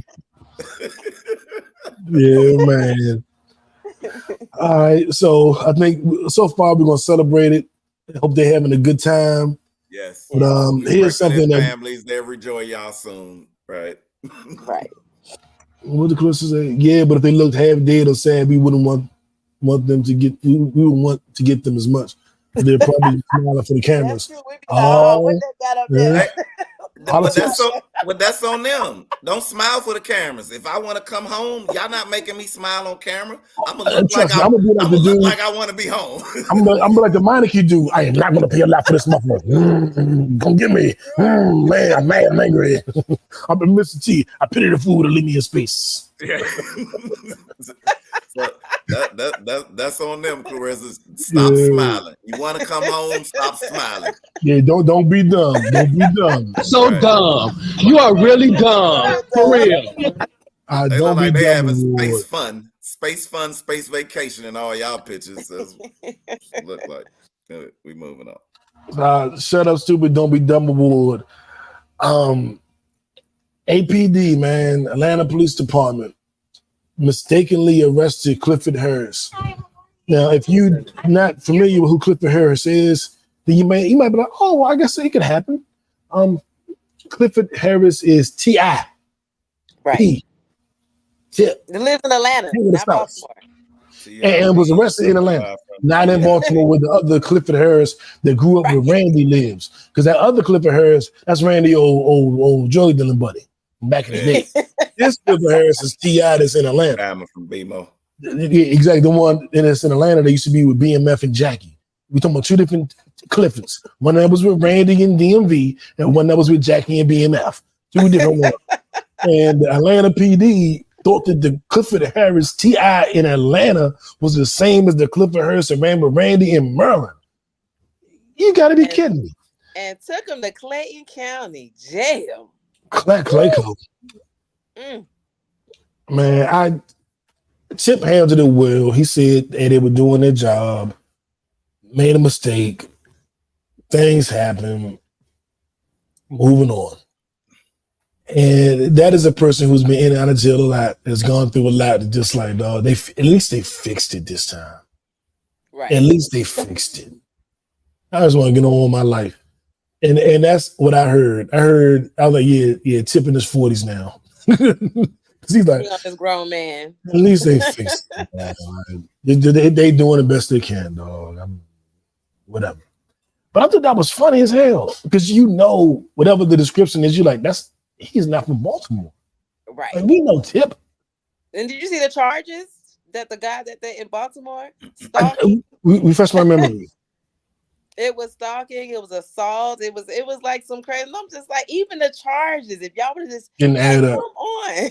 Yeah, man. All right, so I think so far we're gonna celebrate it. I hope they're having a good time. Yes. But here's something that families they'll enjoy y'all soon, right? Right. What the Christians say? Yeah, but if they looked half dead or sad, we wouldn't want them to get. We wouldn't want to get them as much. They're probably smiling for the cameras. But that's on them. Don't smile for the cameras. If I want to come home, y'all not making me smile on camera. I'm gonna look like I want to be home. I'm like the Meineke dude. I am not gonna pay a lot for this motherfucker. Don't get me, man. I'm mad, I'm angry. I'm Mr. T. I pity the fool to leave me in space. Yeah. So that's on them, Clarissa. Stop smiling. You want to come home? Stop smiling. Yeah, don't be dumb. Don't be dumb. So dumb. You are really dumb. For real. They look like they having space fun, space vacation, and all y'all pictures. Look like we moving on. Shut up, stupid. Don't be dumb award. APD, man, Atlanta Police Department mistakenly arrested Clifford Harris. Now, if you're not familiar with who Clifford Harris is, then you might be like, oh, well, I guess it could happen. Clifford Harris is T.I. Right. He lives in Atlanta, not Baltimore. And was arrested in Atlanta, not in Baltimore, where the other Clifford Harris that grew up with Randy lives. Because that other Clifford Harris, that's Randy old drug dealing buddy back in the day. This Clifford Harris is T.I. that's in Atlanta. I'm from BMO. Yeah, exactly. The one that's in Atlanta that used to be with BMF and Jackie. We're talking about two different Cliffords. One that was with Randy and DMV, and one that was with Jackie and BMF. Two different ones. And the Atlanta PD thought that the Clifford Harris T.I. in Atlanta was the same as the Clifford Harris that ran with Randy in Maryland. You got to be kidding me. And took him to Clayton County Jail. Clayco. Man, Chip handled it well. He said they were doing their job, made a mistake, things happen, moving on. And that is a person who's been in and out of jail a lot, has gone through a lot, just like, dog, at least they fixed it this time. Right. At least they fixed it. I just want to get on with my life. And that's what I heard. I was like, yeah, Tip in his 40s now. He's like, on this grown man. at least they fixed it. They doing the best they can, dog. Whatever. But I thought that was funny as hell because whatever the description is, you're like, he's not from Baltimore. Right. Like, we know Tip. And did you see the charges that the guy that they in Baltimore Refresh my memory. It was stalking. It was assault. It was like some crazy. And I'm just like, even the charges. If y'all would just didn't add up. Come on.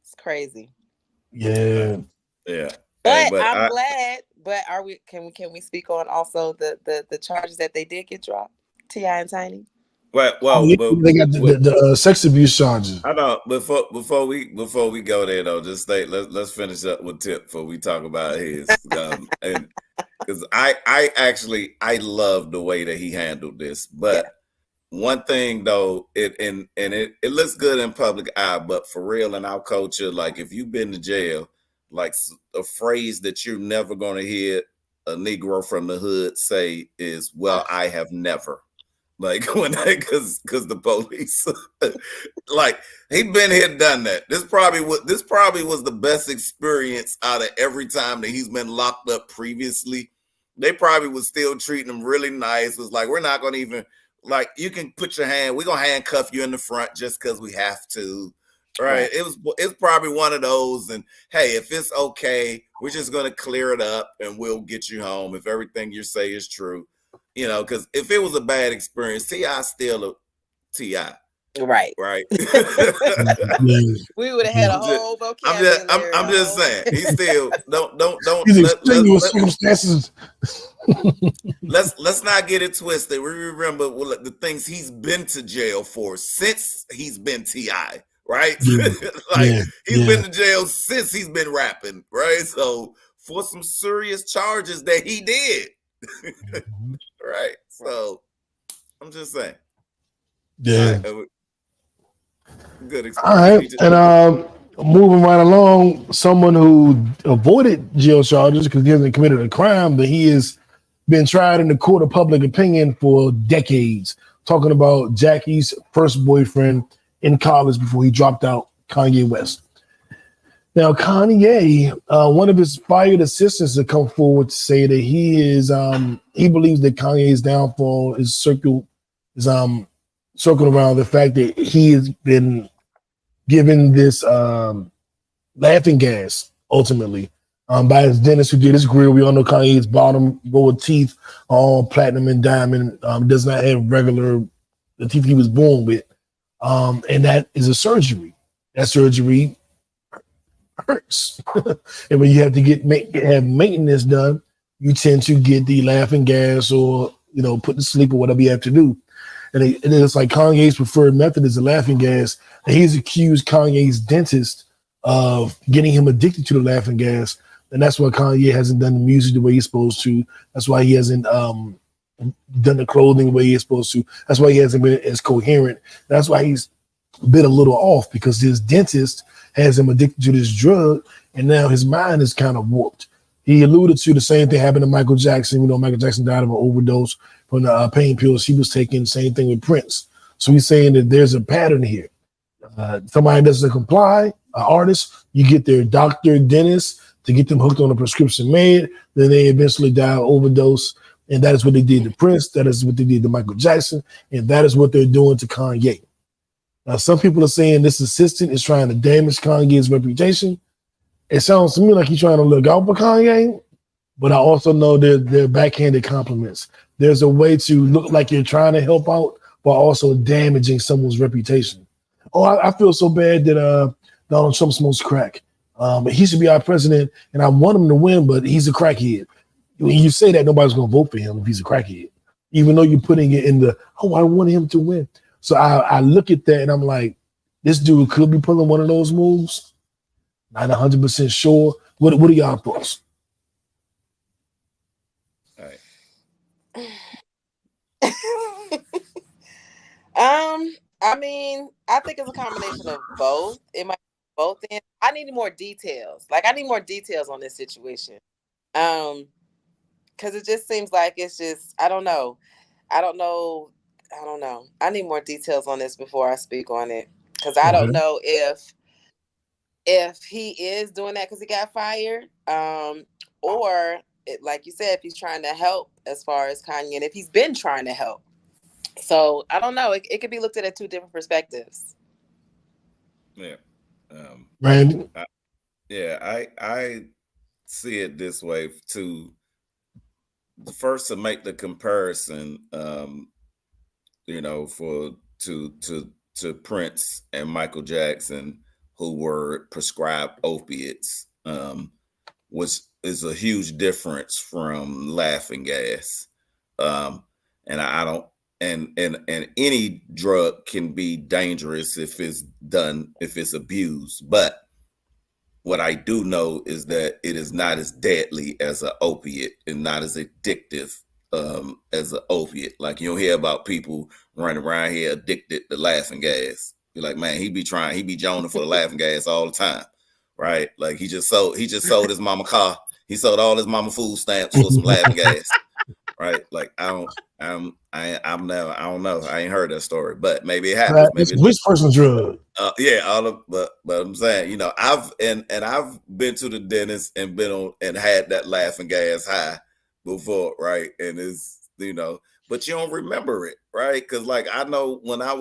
It's crazy. Yeah. But I'm glad. But are we? Can we speak on also the charges that they did get dropped? T.I. and Tiny. They got the sex abuse charges. I know. Before we go there though, just let's finish up with Tip before we talk about his. And because I love the way that he handled this, but one thing though, it looks good in public eye, but for real in our culture, like if you've been to jail, like a phrase that you're never gonna hear a Negro from the hood say is, "Well, I have never." Like because the police, like he'd been here, done that. This probably was the best experience out of every time that he's been locked up previously. They probably was still treating him really nice. Was like, we're not gonna even like you can put your hand. We're gonna handcuff you in the front just because we have to. Right. It's probably one of those. And hey, if it's okay, we're just gonna clear it up and we'll get you home if everything you say is true. You know, because if it was a bad experience, T.I. still a T.I. Right. We would have had a whole vocabulary. I'm just saying, he still don't. Circumstances. Let's not get it twisted. We remember the things he's been to jail for since he's been T.I. Right? He's been to jail since he's been rapping. Right? So for some serious charges that he did. Right. So I'm just saying. Yeah. Good experience. All right. And moving right along, someone who avoided jail charges because he hasn't committed a crime, but he has been tried in the court of public opinion for decades. Talking about Jackie's first boyfriend in college before he dropped out, Kanye West. Now, Kanye, one of his fired assistants have come forward to say that he believes that Kanye's downfall is circled around the fact that he has been given this laughing gas, ultimately, by his dentist who did his grill. We all know Kanye's bottom row of teeth, all platinum and diamond, does not have the teeth he was born with. And that is a surgery. That surgery hurts. And when you have to have maintenance done, you tend to get the laughing gas or, put to sleep or whatever you have to do. And it's like Kanye's preferred method is the laughing gas. And he's accused Kanye's dentist of getting him addicted to the laughing gas. And that's why Kanye hasn't done the music the way he's supposed to. That's why he hasn't done the clothing the way he's supposed to. That's why he hasn't been as coherent. That's why he's been a little off because his dentist has him addicted to this drug, and now his mind is kind of warped. He alluded to the same thing happened to Michael Jackson. Michael Jackson died of an overdose from the pain pills he was taking. Same thing with Prince. So he's saying that there's a pattern here. Somebody doesn't comply, an artist, you get their doctor, dentist to get them hooked on a prescription med. Then they eventually die of overdose. And that is what they did to Prince. That is what they did to Michael Jackson. And that is what they're doing to Kanye. Now, some people are saying this assistant is trying to damage Kanye's reputation. It sounds to me like he's trying to look out for Kanye, but I also know they're backhanded compliments. There's a way to look like you're trying to help out, while also damaging someone's reputation. Oh, I feel so bad that Donald Trump smokes crack. But he should be our president, and I want him to win, but he's a crackhead. When you say that, nobody's going to vote for him if he's a crackhead, even though you're putting it in I want him to win. So I look at that and I'm like, this dude could be pulling one of those moves. Not 100% sure. What are y'all thoughts? All right. I mean, I think it's a combination of both. It might be both. I need more details. Like, I need more details on this situation. because it just seems like it's just, I don't know. I need more details on this before I speak on it, because I don't know if he is doing that because he got fired, or like you said, if he's trying to help as far as Kanye, and if he's been trying to help. So I don't know. It could be looked at two different perspectives. Yeah. Randy? I see it this way too. First, to make the comparison, to Prince and Michael Jackson, who were prescribed opiates, which is a huge difference from laughing gas. And I don't, and any drug can be dangerous if it's abused. But what I do know is that it is not as deadly as an opiate and not as addictive as an opiate. Like, you don't hear about people running around here addicted to laughing gas. You're like, man, he be joning for the laughing gas all the time, right? Like, he just sold his mama car. He sold all his mama food stamps for some laughing gas, right? Like, I don't know. I ain't heard that story, but maybe it happens. Maybe which person's drug? But I'm saying, I've been to the dentist and been on and had that laughing gas high before, right? And it's, but you don't remember it, right? Because, like, I know when I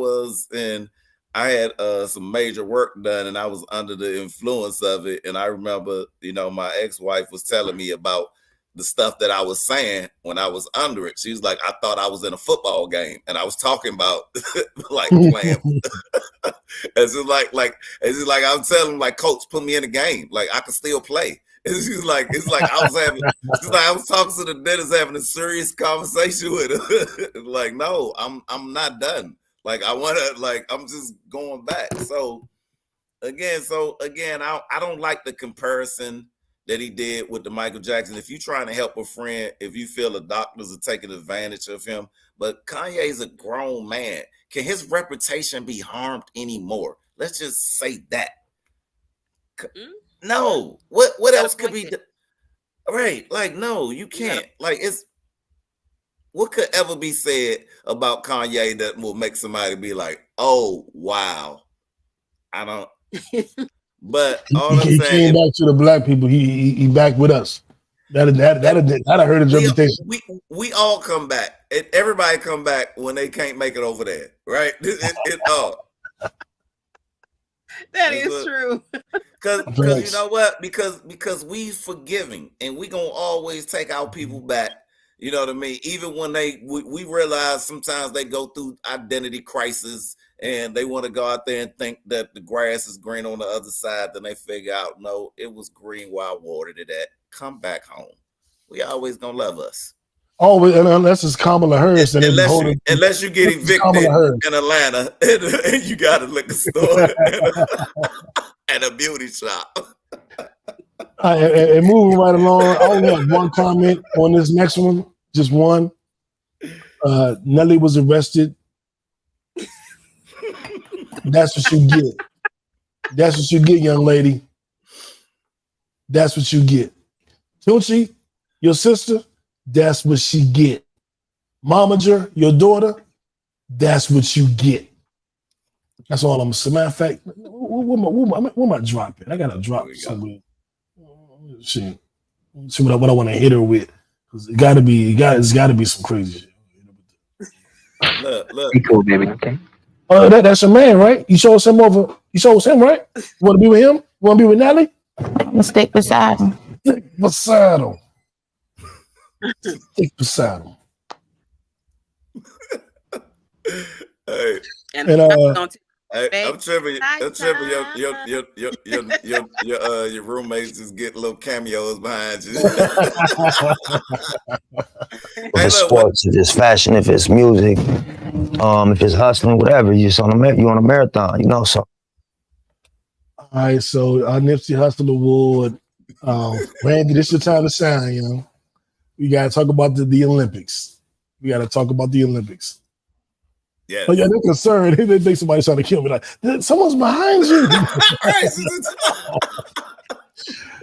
had some major work done and I was under the influence of it, and I remember, my ex-wife was telling me about the stuff that I was saying when I was under it. She was like, I thought I was in a football game and I was talking about like playing. It's just like I'm telling, like, coach, put me in a game. Like, I can still play. It's like I was talking to the dentist, having a serious conversation with her. Like, no, I'm not done. Like, I'm just going back. So again, I don't like the comparison that he did with the Michael Jackson. If you're trying to help a friend, if you feel the doctors are taking advantage of him, but Kanye's a grown man. Can his reputation be harmed anymore? Let's just say that. No. What else could be? Right. Like, no, you can't. Like, what could ever be said about Kanye that will make somebody be like, oh, wow. I don't. But all he came back to the black people. He back with us. That hurt his reputation. We all come back. Everybody come back when they can't make it over there, right? It all. That is true. Because you know what? Because we forgiving and we gonna always take our people back. You know what I mean? Even when we realize sometimes they go through identity crisis and they want to go out there and think that the grass is green on the other side. Then they figure out, no, it was green where I watered it at. Come back home. We always gonna love us. Always, unless it's Kamala Harris. Unless you get evicted in Atlanta and you got a liquor store and a beauty shop. And moving right along, I only have one comment on this next one. Just one. Nelly was arrested. That's what you get. That's what you get, young lady. That's what you get. Tunchi, your sister, that's what she get. Momager, your daughter, that's what you get. That's all I'm gonna say. Matter of fact, where am I dropping? I gotta drop somewhere. See what I want to hit her with. Because it's gotta be some crazy shit. Look. Be cool, baby, okay? That's your man, right? You showed us him over. You showed us him, right? You want to be with him? You want to be with Nelly? I'm gonna stick beside him. Stick beside him. Stick beside him. Hey. I'm tripping. Your roommates just get little cameos behind you. If it's sports, if it's fashion, if it's music, if it's hustling, whatever, you on a marathon, so. All right, so our Nipsey Hussle Award, Randy, this is your time to shine. We gotta talk about the Olympics. We gotta talk about the Olympics. Yeah. But they're concerned. They think somebody's trying to kill me. Like, someone's behind you.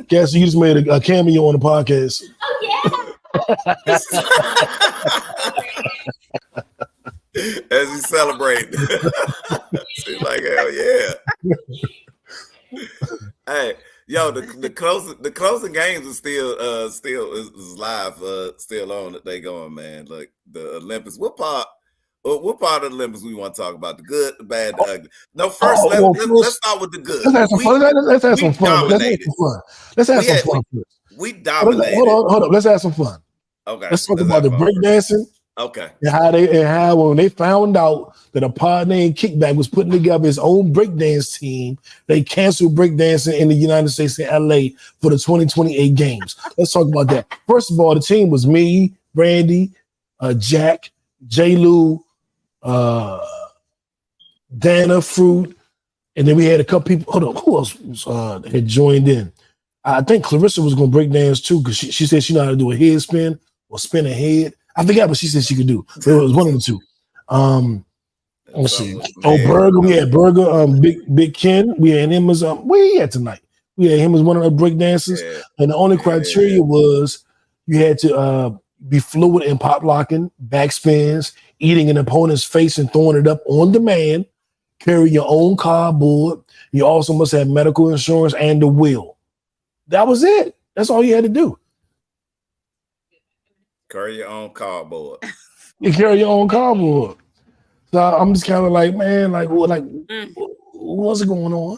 Guess you just made a cameo on the podcast. Oh, As he celebrated. She's like, hell yeah. Hey, yo, the closing games are still is live, still on that they going, man. Like the Olympics. What part of the Olympics we want to talk about? The good, the bad, the ugly. No, first let's start with the good. Let's have some fun. Let's have some fun. Let's have some fun. We dominated. Hold up. Let's have some fun. Okay. Let's talk about the breakdancing. Okay. And how when they found out that a pod named Kickback was putting together his own breakdance team, they canceled breakdancing in the United States in LA for the 2028 games. Let's talk about that. First of all, the team was me, Brandy, Jack, J. Lou, Dana, Fruit, and then we had a couple people. Hold on, who else had joined in? I think Clarissa was going to break dance too because she said she know how to do a head spin or spin a head. I forgot what she said she could do. But it was one of the two. Let's see. Burger. We had Burger. Big Ken. We had him as where he at tonight? We had him as one of the break dancers, and the only criteria was you had to be fluid in pop locking, back spins, eating an opponent's face and throwing it up on demand. Carry your own cardboard. You also must have medical insurance and the will. That was it. That's all you had to do. Carry your own cardboard. You carry your own cardboard. So I'm just kind of like, man, what's going on?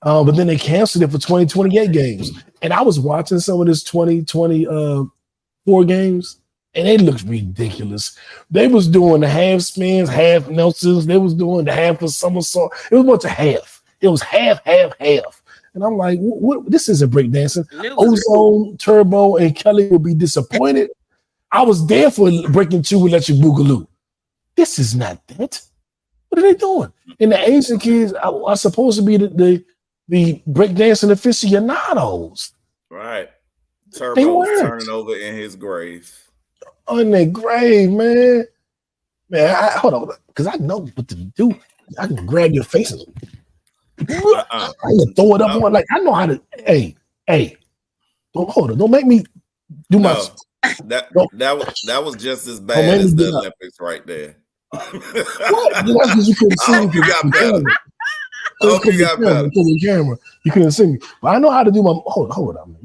But then they canceled it for 2028 games. And I was watching some of this 2024 games, and they looked ridiculous. They was doing the half spins, half Nelsons. They was doing the half of somersault. It was a bunch of half. It was half. And I'm like, what? This isn't breakdancing. Ozone, Turbo, and Kelly will be disappointed. I was there for breaking two Electric Boogaloo. This is not that. What are they doing? And the Asian kids are supposed to be the breakdancing aficionados. Right. Turbo was turning over in his grave. On their grave, man. Man, hold on. Because I know what to do. I can grab your faces. I can throw it up on like I know how to. Hey, hold on. Don't make me do my. That was just as bad as the Olympics right there. What? That's because you couldn't see me. You got better. You got better. Camera. You couldn't see me. But I know how to do my. Hold on,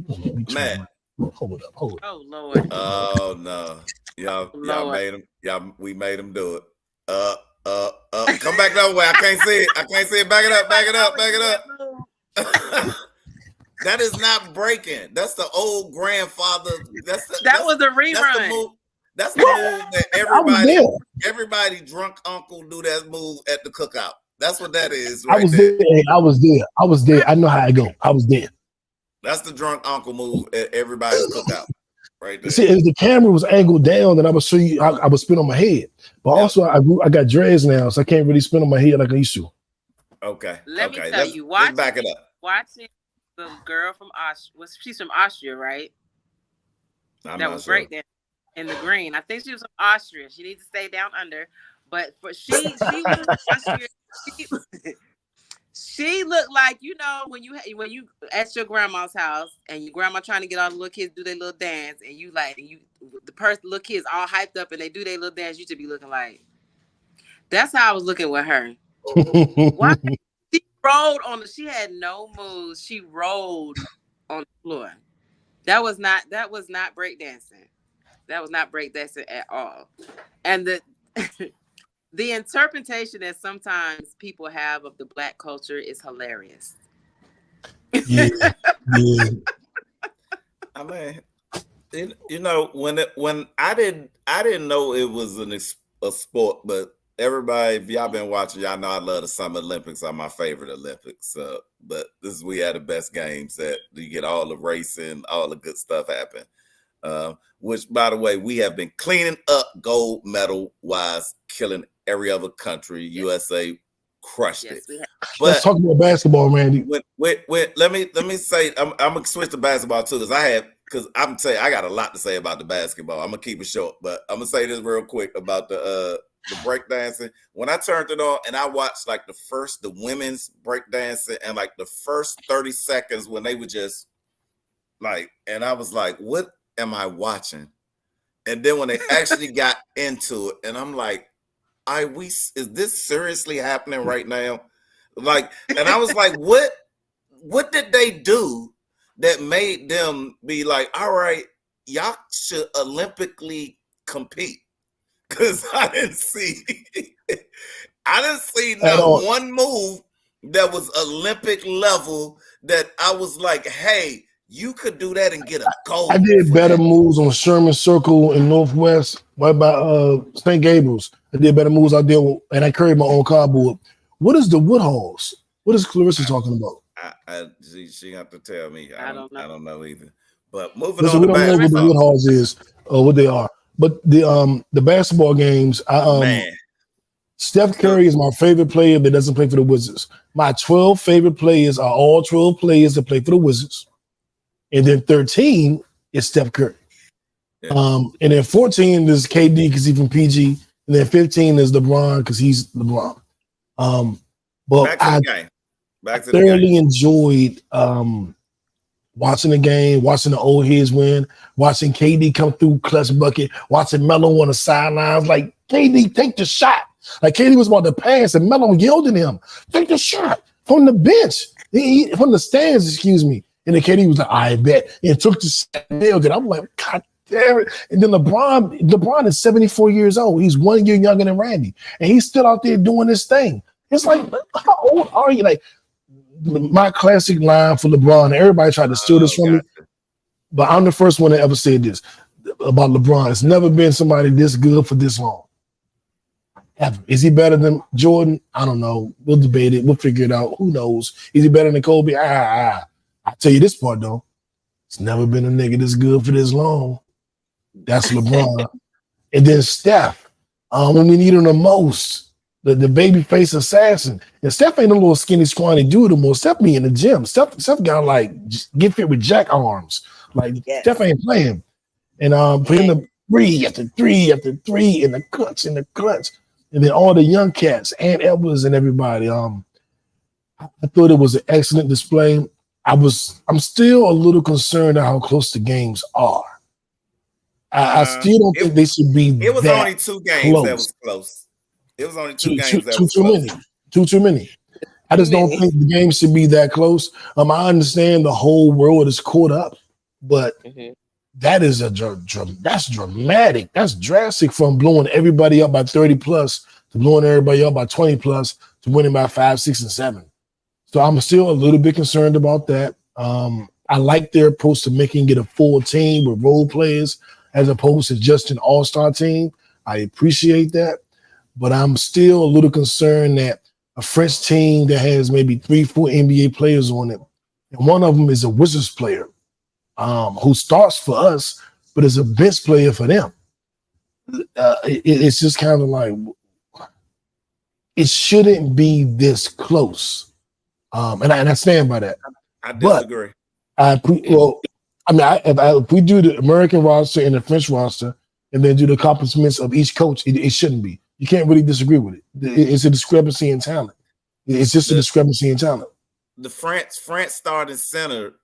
man. Hold up. Oh Lord. Oh no. Y'all made him. We made him do it. Come back that way. I can't see it. Back it up. That is not breaking. That's the old grandfather. That was a rerun. That's the move that everybody drunk uncle do that move at the cookout. That's what that is. Right I was there. I know how I go. I was there. That's the drunk uncle move at everybody's cookout. Right there. See, if the camera was angled down, then I would show you. I would spin on my head. But also, I got dreads now, so I can't really spin on my head like I used to. Okay. Let me tell you. Let's back it up. Watching the girl from Austria. She's from Austria, right? That was great then. In the green. I think she was from Austria. She needs to stay down under. But she was from Austria. She looked like, when you at your grandma's house and your grandma trying to get all the little kids do their little dance, and the little kids all hyped up and they do their little dance, you should be looking like. That's how I was looking with her. Why? She rolled she had no moves. She rolled on the floor. That was not breakdancing. That was not breakdancing at all. And the interpretation that sometimes people have of the Black culture is hilarious. Yeah. I mean, when I didn't know it was a sport, but everybody, if y'all been watching, y'all know I love the Summer Olympics. Are my favorite Olympics. But we had the best games that you get all the racing, all the good stuff happen. Which, by the way, we have been cleaning up gold medal wise, killing every other country. USA crushed it. But let's talk about basketball, Randy. Wait. Let me say, I'm gonna switch to basketball too, because I'm saying I got a lot to say about the basketball. I'm gonna keep it short, but I'm gonna say this real quick about the breakdancing. When I turned it on and I watched the women's breakdancing and the first 30 seconds when they were just and I was like, what am I watching? And then when they actually got into it, and I'm like, is this seriously happening right now? Like, and I was like, what did they do that made them be like, all right, y'all should Olympically compete? Because I didn't see not one move that was Olympic level that I was like, hey, you could do that and get a gold. I did better moves on Sherman Circle in Northwest, right by St. Gabriel's. I did better moves out there, and I carried my own cardboard. What is the Woodhalls? What is Clarissa talking about? She got to tell me. I don't know. I don't know either. But moving on. We don't know what the Woodhalls is or what they are. But the basketball games, Steph Curry is my favorite player that doesn't play for the Wizards. My 12 favorite players are all 12 players that play for the Wizards. And then 13 is Steph Curry. Yeah. And then 14 is KD because he's from PG. And then 15 is LeBron because he's LeBron. But I thoroughly enjoyed watching the game, watching the old heads win, watching KD come through clutch bucket, watching Melo on the sidelines. Like, KD, take the shot. Like, KD was about to pass, and Melo yelled at him, take the shot from the bench, from the stands, excuse me. And then KD was like, I bet, and took the shot. I'm like, God damn it. And then LeBron is 74 years old. He's 1 year younger than Randy, and he's still out there doing this thing. It's like, how old are you? Like, my classic line for LeBron, everybody tried to steal this from me, but I'm the first one that ever said this about LeBron. It's never been somebody this good for this long. Ever. Is he better than Jordan? I don't know. We'll debate it. We'll figure it out. Who knows? Is he better than Kobe? I'll tell you this part, though. It's never been a nigga this good for this long. That's LeBron. And then Steph, when we need him the most, the baby face assassin. And Steph ain't a little skinny, scrawny dude anymore. Steph be in the gym. Steph got like get fit with jack arms. Like Steph ain't playing. And for him to three after three after three in the clutch. And then all the young cats, Ant Edwards and everybody. I thought it was an excellent display. I'm still a little concerned at how close the games are. I still don't think they should be. It was only 2 games that was close. It was only 2 games that was close. Too many. I just don't think the game should be that close. I understand the whole world is caught up, but that is that's dramatic. That's drastic from blowing everybody up by 30 plus to blowing everybody up by 20 plus to winning by 5, 6, and 7. So I'm still a little bit concerned about that. I like their approach to making it a full team with role players as opposed to just an all-star team. I appreciate that. But I'm still a little concerned that a French team that has maybe 3, 4 NBA players on it, and one of them is a Wizards player who starts for us, but is a bench player for them. It's just kind of like, it shouldn't be this close. And I stand by that. I disagree. If we do the American roster and the French roster and then do the accomplishments of each coach, it shouldn't be. You can't really disagree with it. It's a discrepancy in talent. It's just a discrepancy in talent. The France starting center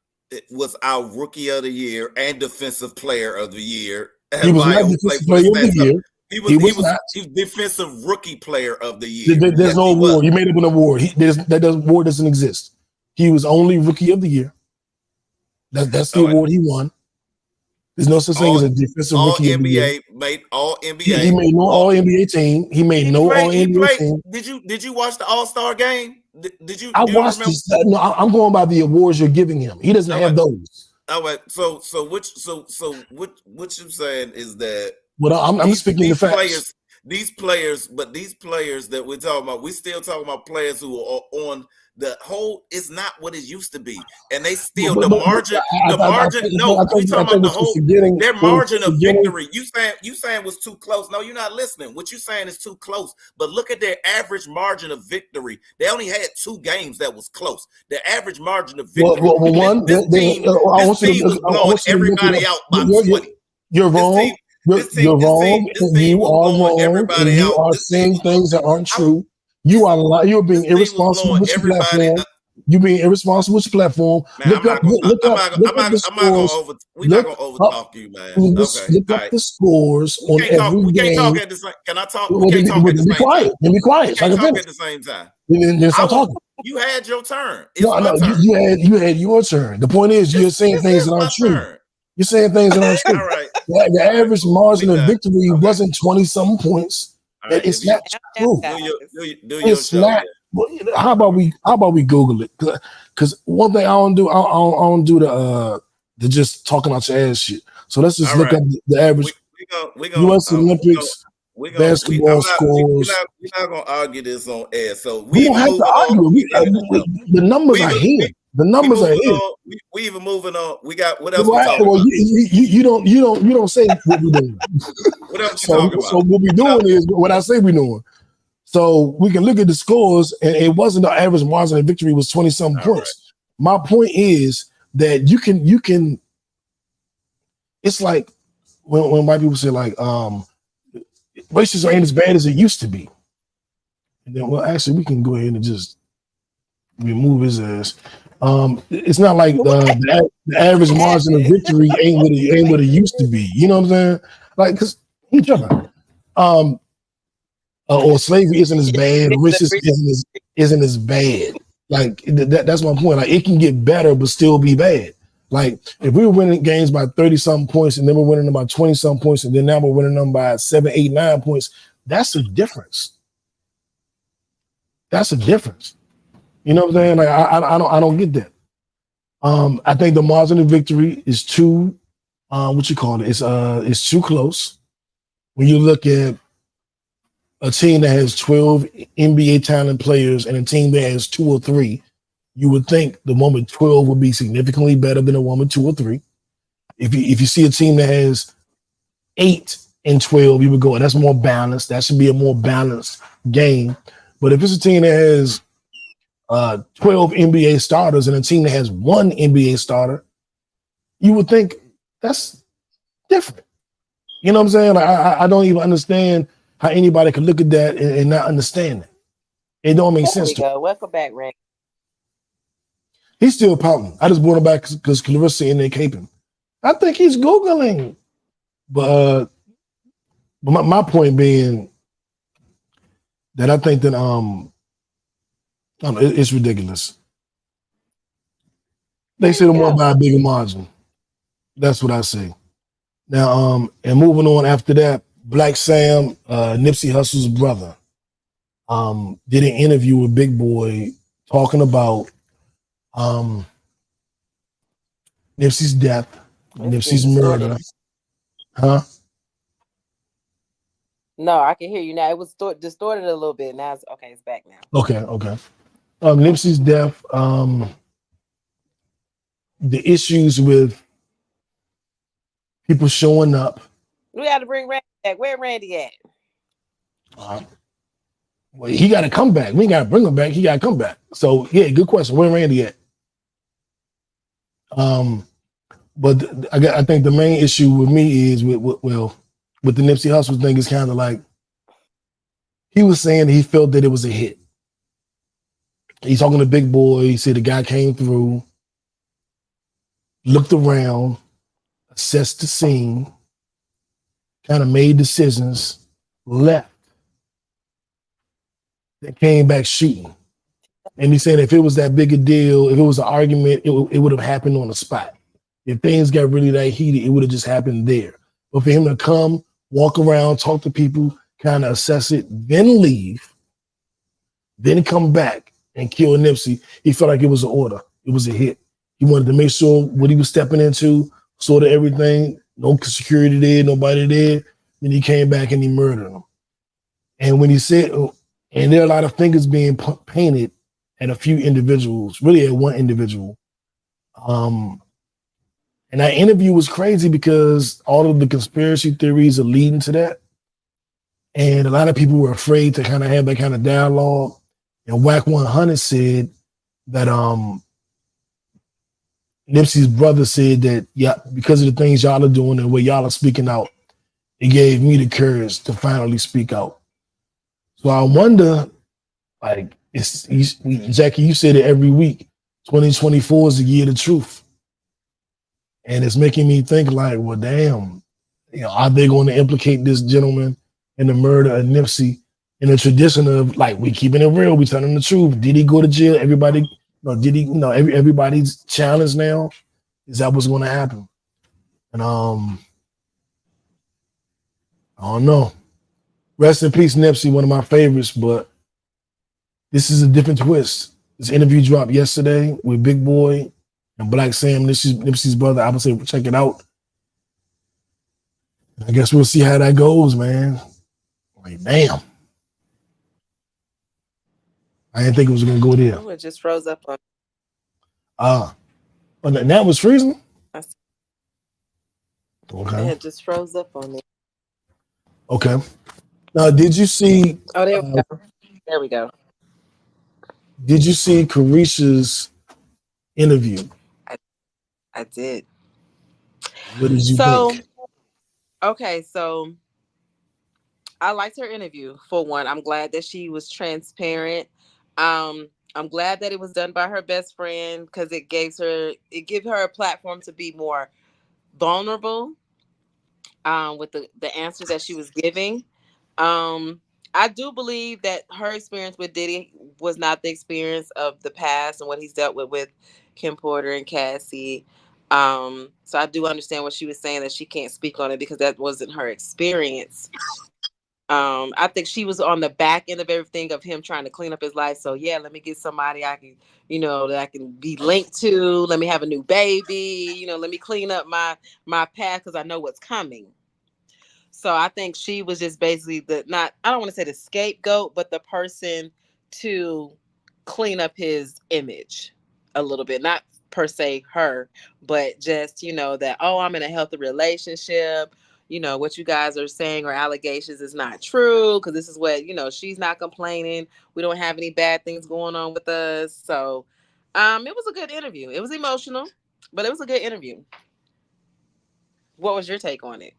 was our rookie of the year and defensive player of the year. He was not defensive player of the year. He was defensive rookie player of the year. There's no award. You made up an award. That award doesn't exist. He was only rookie of the year. That's the award he won. There's no such thing as a defensive rookie of the year. Made all NBA. He made no all NBA team. He made no all NBA team. Did you watch the All-Star game? Did you? I watched this. No, I'm going by the awards you're giving him. He doesn't have those. All right. So what you're saying is that I'm speaking the facts. These players that we're talking about, we still talking about players who are on the whole. It's not what it used to be, and they still the margin. No, we talking about the whole. Their margin of victory. You saying was too close. No, you're not listening. What you saying is too close. But look at their average margin of victory. They only had 2 games that was close. The average margin of victory. This team was blowing everybody out by 20. You're wrong. You're wrong. You are wrong. And you are saying things that aren't true. You are being irresponsible with your platform. You being irresponsible with your platform. Man, We're not gonna overtalk you, man. Okay, look up the scores on every we game. Can't talk at the same. Can I talk? We can't talk at the same time. Be quiet. We can't talk at the same time. Then stop talking. You had your turn. It's my turn. You had your turn. The point is, you're saying things that aren't true. You're saying things that aren't true. All right. The average margin of victory wasn't 20-some points. Right. It's not true. Do your show. Not. How about we Google it? Because one thing I don't do the just talking out your ass shit. So let's just look up the average U.S. Olympics basketball scores. We're not gonna argue this on air. So we don't have to argue. The numbers are here. The numbers are here. We even moving on. We got what else? Well, you don't say what we're doing. What else you talking about? So what we're doing is what I say we're doing. So we can look at the scores, and it wasn't the average margin of victory was 20-some points. Right. My point is that you can. It's like when white people say like racism ain't as bad as it used to be. And then, well, actually, we can go ahead and just remove his ass. It's not like the average margin of victory ain't what it used to be. You know what I'm saying? Like, because he jumping. Or slavery isn't as bad. Racism isn't as bad. Like that's my point. Like it can get better, but still be bad. Like if we were winning games by 30-something points, and then we're winning them by 20-something points, and then now we're winning them by 7, 8, 9 points. That's a difference. That's a difference. You know what I'm saying? Like I don't get that. I think the margin of victory is too it's too close. When you look at a team that has 12 NBA talent players and a team that has 2 or 3, you would think the one with 12 would be significantly better than the one with 2 or 3. If you see a team that has 8 and 12, you would go, that's more balanced. That should be a more balanced game. But if it's a team that has 12 NBA starters and a team that has 1 NBA starter, you would think that's different. You know what I'm saying? Like, I don't even understand how anybody could look at that and not understand it. It don't make sense to me. Welcome back, Randy. He's still pouting. I just brought him back because Clarissa in there caping. I think he's Googling. But my point being that I think that I don't know, it's ridiculous. They should have won by a bigger margin. That's what I say. Now, and moving on after that, Black Sam, Nipsey Hussle's brother, did an interview with Big Boy talking about Nipsey's death, Nipsey's murder. Huh? No, I can hear you now. It was distorted a little bit. Now it's okay. It's back now. Okay. Nipsey's death, the issues with people showing up. We got to bring Randy back. Where Randy at? Well, he got to come back. We ain't got to bring him back. He got to come back. So, yeah, good question. Where Randy at? But I think the main issue with me is with the Nipsey Hussle thing is kind of like he was saying he felt that it was a hit. He's talking to Big Boy. He said the guy came through, looked around, assessed the scene, kind of made decisions, left, then came back shooting. And he said if it was that big a deal, if it was an argument, it would have happened on the spot. If things got really that heated, it would have just happened there. But for him to come, walk around, talk to people, kind of assess it, then leave, then come back and kill Nipsey, he felt like it was an order. It was a hit. He wanted to make sure what he was stepping into, sort of everything, no security there, nobody there. Then he came back and he murdered him. And when he said, and there are a lot of fingers being painted at a few individuals, really at one individual. And that interview was crazy because all of the conspiracy theories are leading to that. And a lot of people were afraid to kind of have that kind of dialogue. And Whack 100 said that Nipsey's brother said that, yeah, because of the things y'all are doing and where y'all are speaking out, it gave me the courage to finally speak out. So I wonder, like, Jackie, you said it every week. 2024 is the year of truth. And it's making me think like, well, damn, are they going to implicate this gentleman in the murder of Nipsey in the tradition of like, we keeping it real, we telling the truth. Did he go to jail? Everybody, did he, everybody's challenged now. Is that what's going to happen? And I don't know. Rest in peace, Nipsey, one of my favorites, but this is a different twist. This interview dropped yesterday with Big Boy and Black Sam, Nipsey's brother. I would say check it out. I guess we'll see how that goes, man. Like, damn. I didn't think it was going to go there. Oh, it just froze up on. But that was freezing? Okay. It just froze up on me. Okay. Now, did you see? Oh, there we go. There we go. Did you see Carisha's interview? I did. What did you think? Okay, so I liked her interview. For one, I'm glad that she was transparent. I'm glad that it was done by her best friend because it gave her a platform to be more vulnerable with the answers that she was giving. I do believe that her experience with Diddy was not the experience of the past and what he's dealt with Kim Porter and Cassie. So I do understand what she was saying, that she can't speak on it because that wasn't her experience. I think she was on the back end of everything of him trying to clean up his life. So yeah, let me get somebody I can, that I can be linked to. Let me have a new baby. Let me clean up my path because I know what's coming. So I think she was just basically I don't want to say the scapegoat, but the person to clean up his image a little bit. Not per se her, but just, that, I'm in a healthy relationship. What you guys are saying or allegations is not true because this is what, she's not complaining. We don't have any bad things going on with us. So it was a good interview. It was emotional, but it was a good interview. What was your take on it?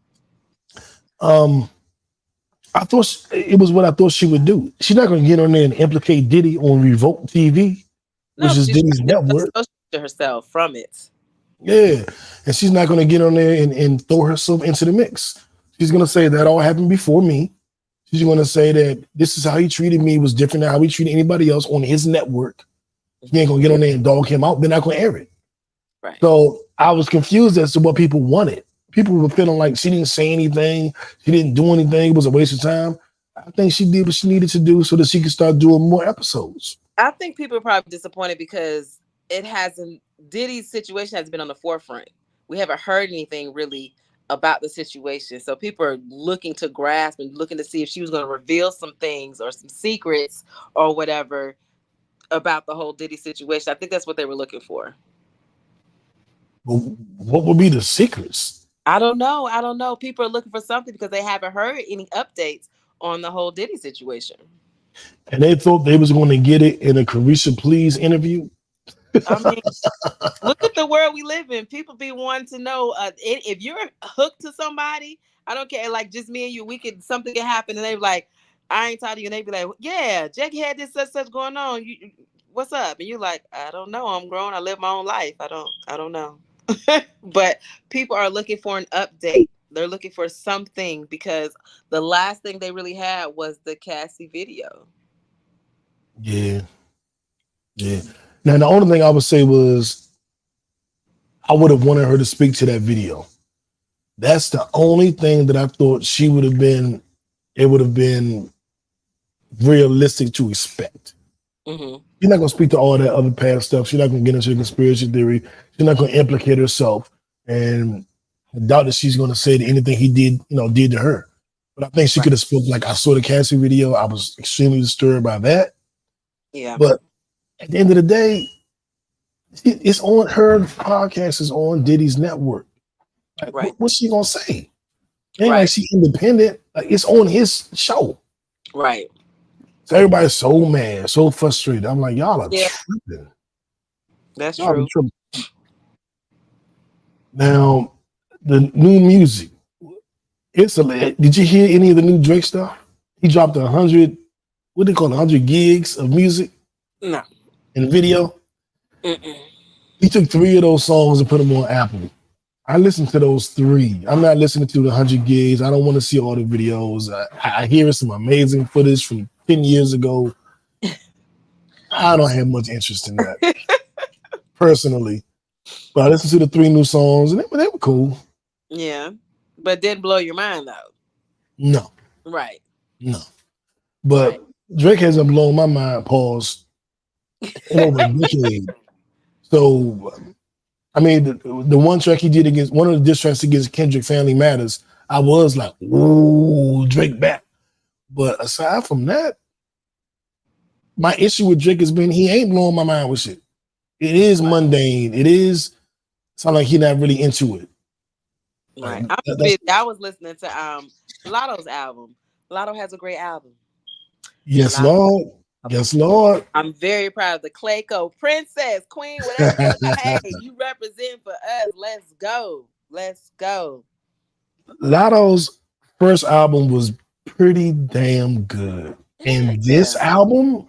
I thought it was what I thought she would do. She's not going to get on there and implicate Diddy on Revolt TV, which is Diddy's network. To herself from it. Yeah, and she's not going to get on there and throw herself into the mix. She's going to say that all happened before me. She's going to say that this is how he treated me was different than how he treated anybody else on his network. She ain't going to get on there and dog him out. They're not going to air it. Right. So I was confused as to what people wanted. People were feeling like she didn't say anything. She didn't do anything. It was a waste of time. I think she did what she needed to do so that she could start doing more episodes. I think people are probably disappointed because Diddy's situation has been on the forefront. We haven't heard anything really about the situation. So people are looking to grasp and looking to see if she was going to reveal some things or some secrets or whatever about the whole Diddy situation. I think that's what they were looking for. But what would be the secrets? I don't know. People are looking for something because they haven't heard any updates on the whole Diddy situation. And they thought they was going to get it in a Carisha Please interview. I mean, look at the world we live in. People be wanting to know if you're hooked to somebody. I don't care. Like just me and you, something can happen, and they be like, "I ain't talking to you." And they be like, "Yeah, Jackie had this such going on. What's up?" And you're like, "I don't know. I'm grown. I live my own life. I don't know." But people are looking for an update. They're looking for something because the last thing they really had was the Cassie video. Yeah. Now, the only thing I would say was I would have wanted her to speak to that video. That's the only thing that I thought it would have been realistic to expect. Mm-hmm. She's not going to speak to all that other past stuff. She's not going to get into conspiracy theory. She's not going to implicate herself. And I doubt that she's going to say that anything he did to her. But I think she could have spoken. Like, I saw the Cassie video. I was extremely disturbed by that. Yeah. But at the end of the day, it's on her podcast, is on Diddy's network. Like, right. What's she gonna say? Ain't like she independent. Like, it's on his show. Right. So everybody's so mad, so frustrated. I'm like, y'all are tripping. That's y'all true. Tripping. Now, the new music. Did you hear any of the new Drake stuff? He dropped 100, what do they call it, 100 gigs of music? No. In video. He took 3 of those songs and put them on Apple. I listened to those 3. I'm not listening to the 100 gigs. I don't want to see all the videos. I hear some amazing footage from 10 years ago. I don't have much interest in that personally. But I listened to the 3 new songs and they were cool. Yeah. But didn't blow your mind though. No. Right. No. But Drake hasn't blown my mind, pause, in over a decade. So, I mean, the one track he did against, one of the diss tracks against Kendrick, Family Matters, I was like, ooh, Drake back. But aside from that, my issue with Drake has been he ain't blowing my mind with shit. It is mundane. It is sound like he's not really into it. Right. I was listening to Lotto's album. Lotto has a great album. Yes, Lord. Yes, Lord. I'm very proud of the Clayco Princess, Queen, whatever. Hey, you represent for us. Let's go. Let's go. Lotto's first album was pretty damn good. And this album,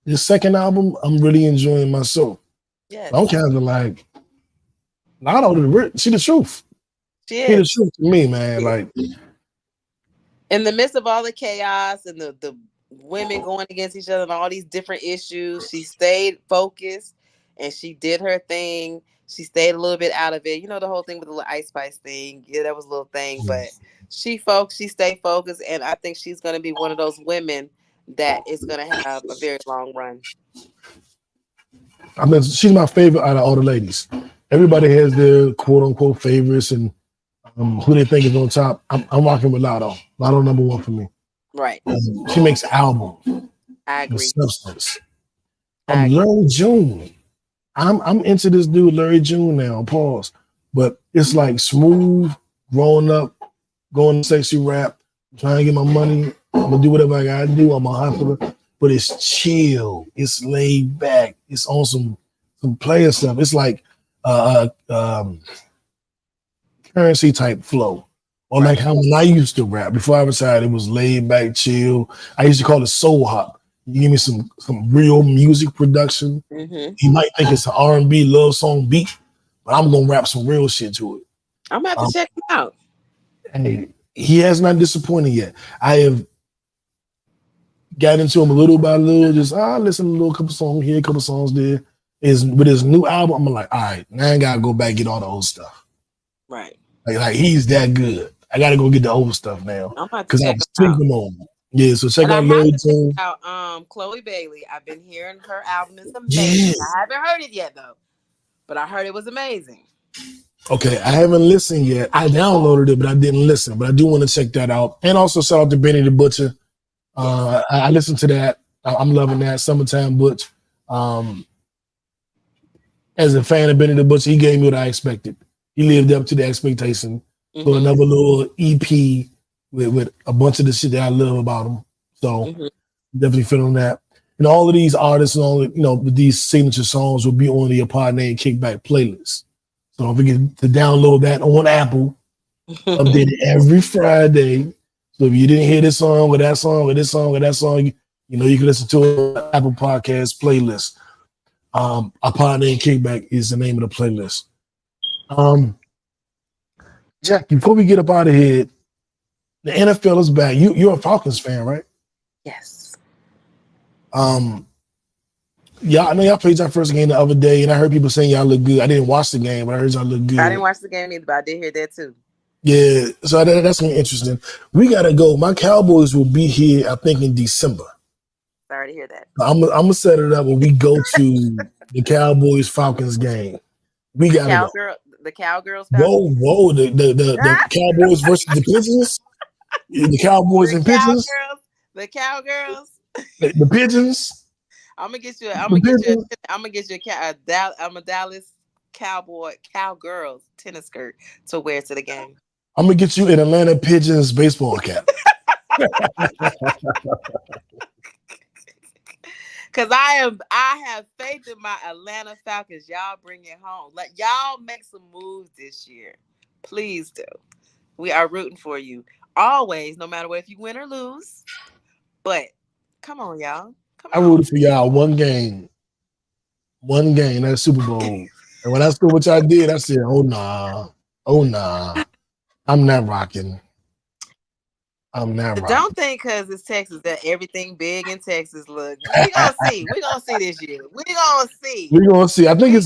this second album, I'm really enjoying myself. Yeah. I'm kind of like, Lotto, she the truth. She is. She the truth to me, man. Like, in the midst of all the chaos and the women going against each other and all these different issues, she stayed focused and she did her thing. She stayed a little bit out of it. You know, the whole thing with the little Ice Spice thing. Yeah, that was a little thing, but she stayed focused. And I think she's going to be one of those women that is going to have a very long run. I mean, she's my favorite out of all the ladies. Everybody has their quote unquote favorites and who they think is on top. I'm rocking with Lotto. Lotto number 1 for me. Right. She makes albums. I agree. Substance. Larry June. I'm into this dude, Larry June now. Pause. But it's like smooth, growing up, going to sexy rap, trying to get my money. I'm gonna do whatever I gotta do. I'm a hustler. But it's chill. It's laid back. It's on some player stuff. It's like Currency type flow. Or like how when I used to rap before I retired, it was laid back, chill. I used to call it soul hop. You give me some real music production. Mm-hmm. You might think it's an R&B love song beat, but I'm gonna rap some real shit to it. I'm gonna have to check him out. Hey, he has not disappointed yet. I have got into him a little by little, just listen to a little couple songs here, couple songs there. With his new album, I'm like, all right, now I gotta go back and get all the old stuff. Right. Like he's that good. I gotta go get the old stuff now because I'm sleeping on him. Yeah, so check out Larry June. Chloe Bailey. I've been hearing her album is amazing. Yeah. I haven't heard it yet though, but I heard it was amazing. Okay, I haven't listened yet. I downloaded it, but I didn't listen. But I do want to check that out. And also shout out to Benny the Butcher. I listened to that. I'm loving that. Summertime Butch. As a fan of Benny the Butcher, he gave me what I expected. He lived up to the expectation. Mm-hmm. So another little EP with a bunch of the shit that I love about him. So definitely feeling that. And all of these artists and all, with these signature songs will be on the Pod Name Kickback playlist. So don't forget to download that on Apple. Update it every Friday. So if you didn't hear this song or that song or this song or that song, you can listen to an Apple Podcast playlist. Pod Name Kickback is the name of the playlist. Jack, before we get up out of here, the NFL is back. You're a Falcons fan, right? Yes. Yeah, I know y'all played your first game the other day, and I heard people saying y'all look good. I didn't watch the game, but I heard y'all look good. I didn't watch the game either, but I did hear that too. Yeah, so that's gonna be interesting. We gotta go. My Cowboys will be here, I think, in December. Sorry to hear that. I'm gonna set it up when we go to the Cowboys Falcons game. We gotta go. The Cowgirls. Whoa! The Cowboys versus the Pigeons. The Cowboys and Pigeons. The Cowgirls. The Pigeons. I'm gonna get you a Dallas Cowgirls tennis skirt to wear to the game. I'm gonna get you an Atlanta Pigeons baseball cap. Cause I have faith in my Atlanta Falcons. Y'all bring it home. Like y'all make some moves this year. Please do. We are rooting for you always, no matter what, if you win or lose. But come on, y'all. I rooted for y'all one game. One game, that Super Bowl. And when I saw what y'all did, I said, oh nah. I'm not rocking. Don't think because it's Texas that everything big in Texas look. We gonna see. We gonna see this year. We gonna see. We're gonna see. I think it's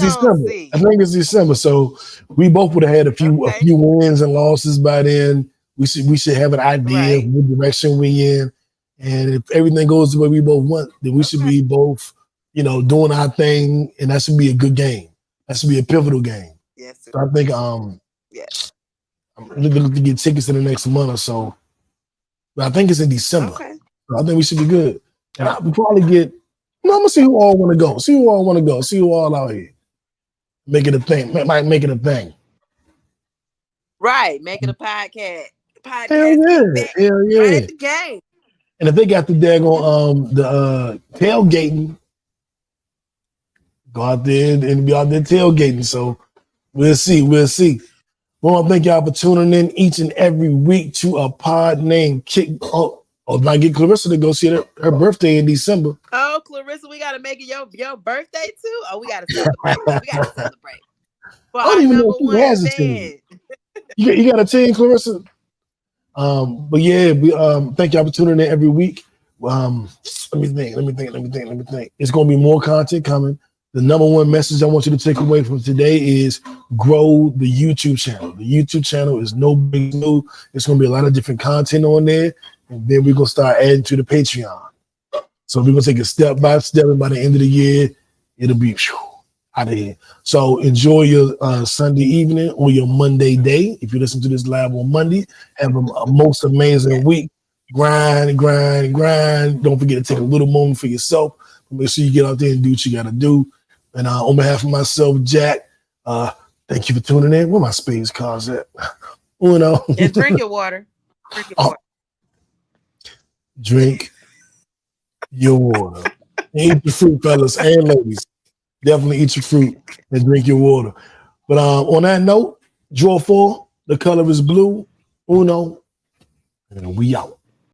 December. So we both would have had a few wins and losses by then. We should have an idea of what direction we in. And if everything goes the way we both want, then we should be both, doing our thing, and that should be a good game. That should be a pivotal game. Yes. Sir. So I think I'm looking to get tickets in the next month or so. But I think it's in December. Okay. So I think we should be good. And we probably get, I'm gonna see who all want to go. See who all out here. Make it a thing. Might make it a thing. Right. Make it a podcast. Hell yeah. Right at the game. And if they got the daggone tailgating, go out there and be out there tailgating. So we'll see. We want to thank y'all for tuning in each and every week to a pod named Kick. Might get Clarissa to go see her birthday in December. Oh, Clarissa, we got to make it your birthday too? Oh, we got to celebrate. I don't even know if she has a team. You got a team, Clarissa? But yeah, we thank y'all for tuning in every week. Let me think. It's going to be more content coming. The number one message I want you to take away from today is grow the YouTube channel. The YouTube channel is no big deal. There's going to be a lot of different content on there. And then we're going to start adding to the Patreon. So we're going to take it step by step. And by the end of the year, it'll be out of here. So enjoy your Sunday evening or your Monday day. If you listen to this live on Monday, have a most amazing week. Grind. Don't forget to take a little moment for yourself. Make sure you get out there and do what you got to do. And on behalf of myself, Jack, thank you for tuning in. Where my space cards at? And drink your water. Drink your water. Eat your fruit, fellas and ladies. Definitely eat your fruit and drink your water. But on that note, draw 4. The color is blue. Uno. And we out.